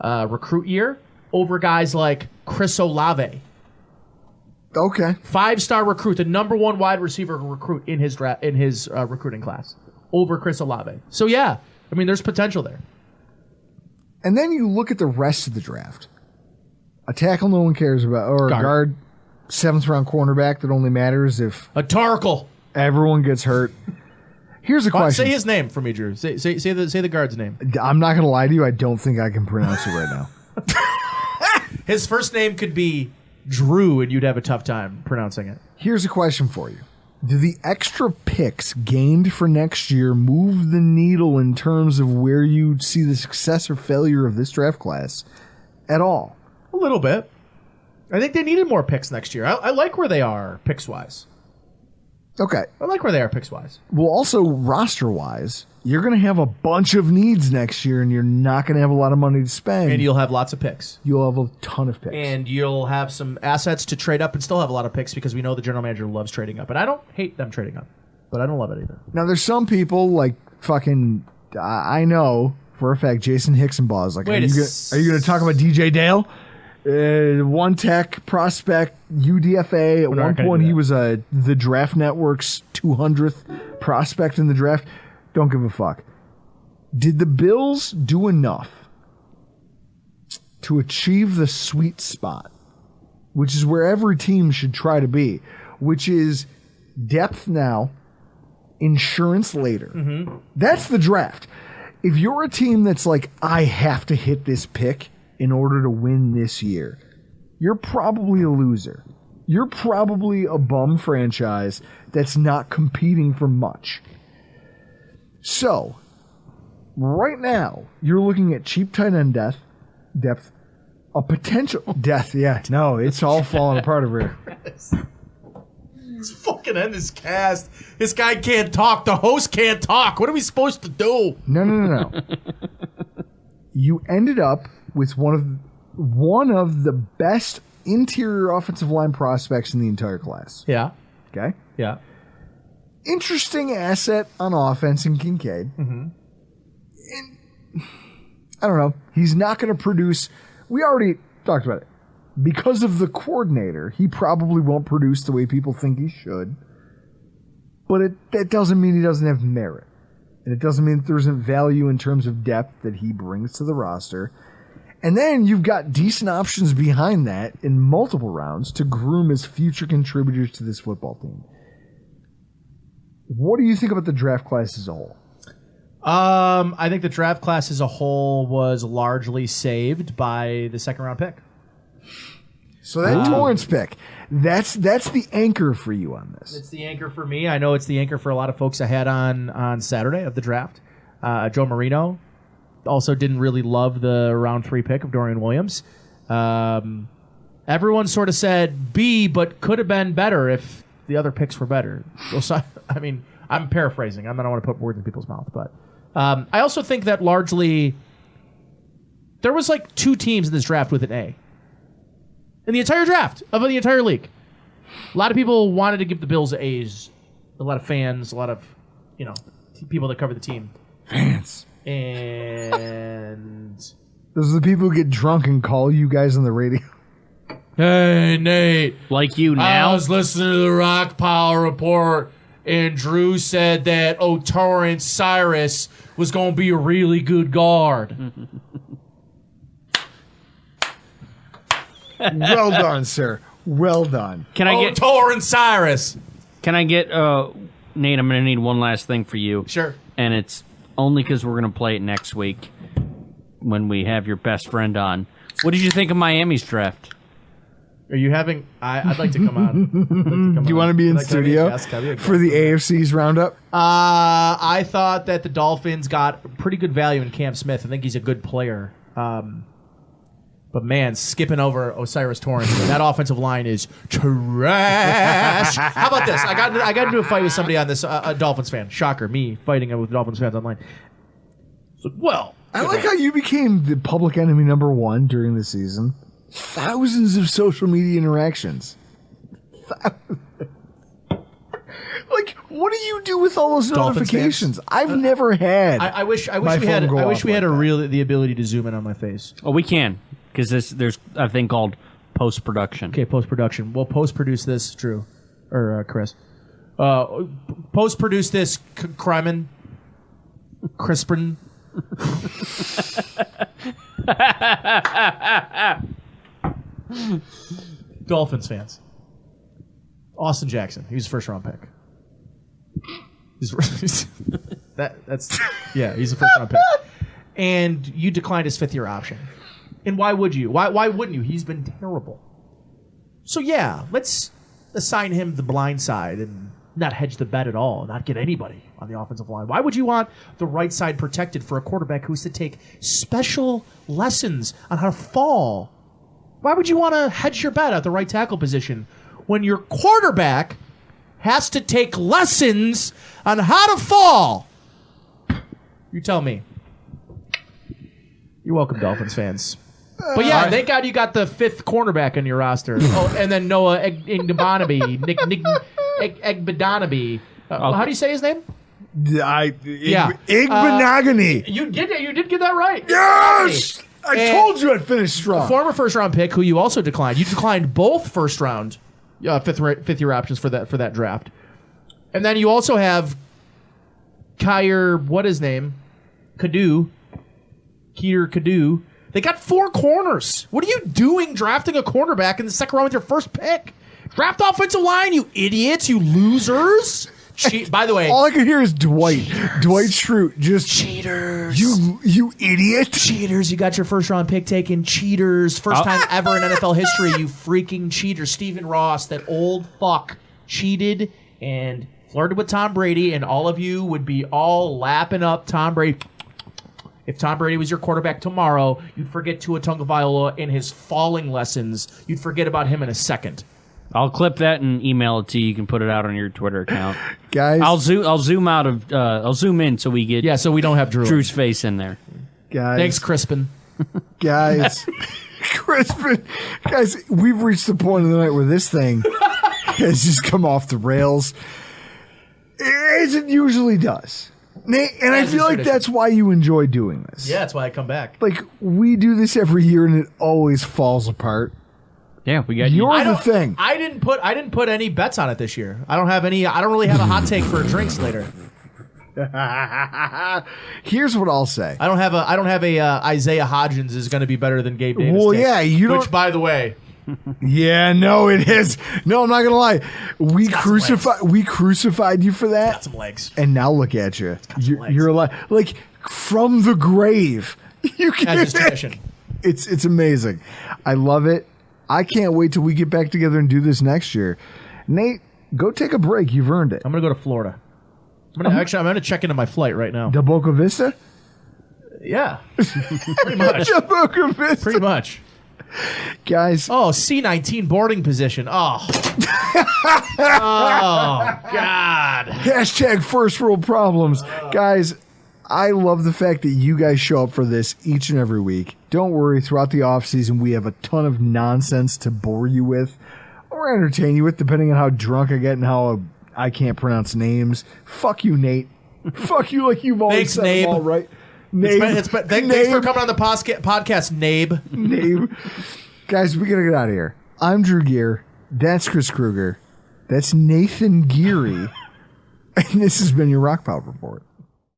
recruit year over guys like Chris Olave. Okay. 5-star recruit, the number 1 wide receiver recruit in his recruiting class over Chris Olave. So yeah, I mean, there's potential there. And then you look at the rest of the draft. A tackle no one cares about, or a guard, 7th-round cornerback that only matters if a Tarkle. Everyone gets hurt. Here's a question. Say his name for me, Drew. Say the guard's name. I'm not going to lie to you. I don't think I can pronounce it right now. His first name could be Drew, and you'd have a tough time pronouncing it. Here's a question for you. Do the extra picks gained for next year move the needle in terms of where you see the success or failure of this draft class at all? A little bit. I think they needed more picks next year. I like where they are picks-wise. Okay. I like where they are picks-wise. Well, also roster-wise, you're going to have a bunch of needs next year, and you're not going to have a lot of money to spend. And you'll have lots of picks. You'll have a ton of picks. And you'll have some assets to trade up and still have a lot of picks because we know the general manager loves trading up. And I don't hate them trading up, but I don't love it either. Now, there's some people like fucking, I know for a fact, Jason Hicksonbaugh is like, are you going to talk about DJ Dale? One Tech prospect, UDFA. At one point, he was the Draft Network's 200th prospect in the draft. Don't give a fuck. Did the Bills do enough to achieve the sweet spot, which is where every team should try to be, which is depth now, insurance later? Mm-hmm. That's the draft. If you're a team that's like, I have to hit this pick in order to win this year, you're probably a loser. You're probably a bum franchise that's not competing for much. So, right now, you're looking at cheap tight end depth, a potential death. Yeah, no, it's all falling apart over here. Let's fucking end this cast. This guy can't talk. The host can't talk. What are we supposed to do? No. You ended up with one of the best interior offensive line prospects in the entire class. Yeah. Okay? Yeah. Interesting asset on offense in Kincaid. Mm-hmm. And, I don't know. He's not going to produce. We already talked about it. Because of the coordinator, he probably won't produce the way people think he should. But that doesn't mean he doesn't have merit. And it doesn't mean that there isn't value in terms of depth that he brings to the roster. And then you've got decent options behind that in multiple rounds to groom as future contributors to this football team. What do you think about the draft class as a whole? I think the draft class as a whole was largely saved by the second round pick. So that Torrence pick, that's the anchor for you on this. It's the anchor for me. I know it's the anchor for a lot of folks I had on Saturday of the draft. Joe Marino also didn't really love the round 3 pick of Dorian Williams. Everyone sort of said B, but could have been better if the other picks were better. I mean, I'm paraphrasing. I don't want to put words in people's mouth, but I also think that largely there was like 2 teams in this draft with an A. In the entire draft of the entire league. A lot of people wanted to give the Bills A's. A lot of fans, a lot of, people that cover the team. Fans. And those are the people who get drunk and call you guys on the radio. Hey, Nate. Like you now? I was listening to the Rock Pile Report, and Drew said that Torrence Osiris was going to be a really good guard. Well done, sir. Well done. Can I get Torrence Osiris? Can I get Nate? I'm going to need one last thing for you. Sure. And it's only because we're going to play it next week when we have your best friend on. What did you think of Miami's draft? Are you having? I'd like to come on. Do you want to be in studio for the AFC's roundup? I thought that the Dolphins got pretty good value in Cam Smith. I think he's a good player. But man, skipping over Osiris Torrence, that offensive line is trash. How about this? I got into a fight with somebody on this, a Dolphins fan. Shocker, me fighting with Dolphins fans online. So, well, I like how you became the public enemy number 1 during the season. Thousands of social media interactions. Like, what do you do with all those notifications? I've never had. I wish we had the ability to zoom in on my face. Oh, we can. Because there's a thing called post-production. Okay, post-production. We'll post-produce this, Drew. Or Chris. Post-produce this, Crispin. Dolphins fans. Austin Jackson. He was a first-round pick. He's a first-round pick. And you declined his 5th-year option. And why would you? Why wouldn't you? He's been terrible. So yeah, let's assign him the blind side and not hedge the bet at all, not get anybody on the offensive line. Why would you want the right side protected for a quarterback who's to take special lessons on how to fall? Why would you want to hedge your bet at the right tackle position when your quarterback has to take lessons on how to fall? You tell me. You're welcome, Dolphins fans. But yeah, thank God you got the 5th cornerback on your roster. Oh, and then Noah Igbenogany. How do you say his name? Igbenogany. You did get that right. Yes! I told you I'd finish strong. A former first-round pick who you also declined. You declined both first-round, fifth-year options for that draft. And then you also have what his name? Keter Kadu. They got 4 corners. What are you doing drafting a cornerback in the second round with your first pick? Draft offensive line, you idiots, you losers. By the way, all I can hear is Dwight Schrute. Just cheaters. You idiot. Cheaters. You got your first round pick taken. Cheaters. First time ever in NFL history, you freaking cheaters. Stephen Ross, that old fuck, cheated and flirted with Tom Brady, and all of you would be all lapping up Tom Brady. If Tom Brady was your quarterback tomorrow, you'd forget Tua Tagovailoa in his falling lessons. You'd forget about him in a second. I'll clip that and email it to you. You can put it out on your Twitter account, guys. I'll zoom in so we get so we don't have Drew's face in there. Guys, thanks, Crispin. Guys, Crispin, guys, we've reached the point of the night where this thing has just come off the rails, as it usually does. And I feel like that's why you enjoy doing this. Yeah, that's why I come back. Like, we do this every year and it always falls apart. Yeah, we got You're the thing. I didn't put any bets on it this year. I don't really have a hot take for drinks later. Here's what I'll say. I don't have a Isaiah Hodgins is going to be better than Gabe Davis. Well, take, yeah, which, by the way, Yeah, no, it is. No, I'm not gonna lie. We crucified you for that. Got some legs. And now look at you. You're alive, like from the grave. You can. That's his tradition. It's amazing. I love it. I can't wait till we get back together and do this next year. Nate, go take a break. You've earned it. I'm gonna go to Florida. I'm gonna check into my flight right now. The Boca Vista. Yeah, pretty much. The Boca Vista. Pretty much. Guys. Oh, C-19 boarding position. Oh. Oh, God. Hashtag first world problems. Guys, I love the fact that you guys show up for this each and every week. Don't worry, throughout the off season, we have a ton of nonsense to bore you with or entertain you with, depending on how drunk I get and how I can't pronounce names. Fuck you, Nate. Fuck you like you've always said them all right. Thanks for coming on the podcast, Nabe. Nabe. Guys, we gotta get out of here. I'm Drew Gear. That's Chris Kruger. That's Nathan Geary. And this has been your Rock Pile Report.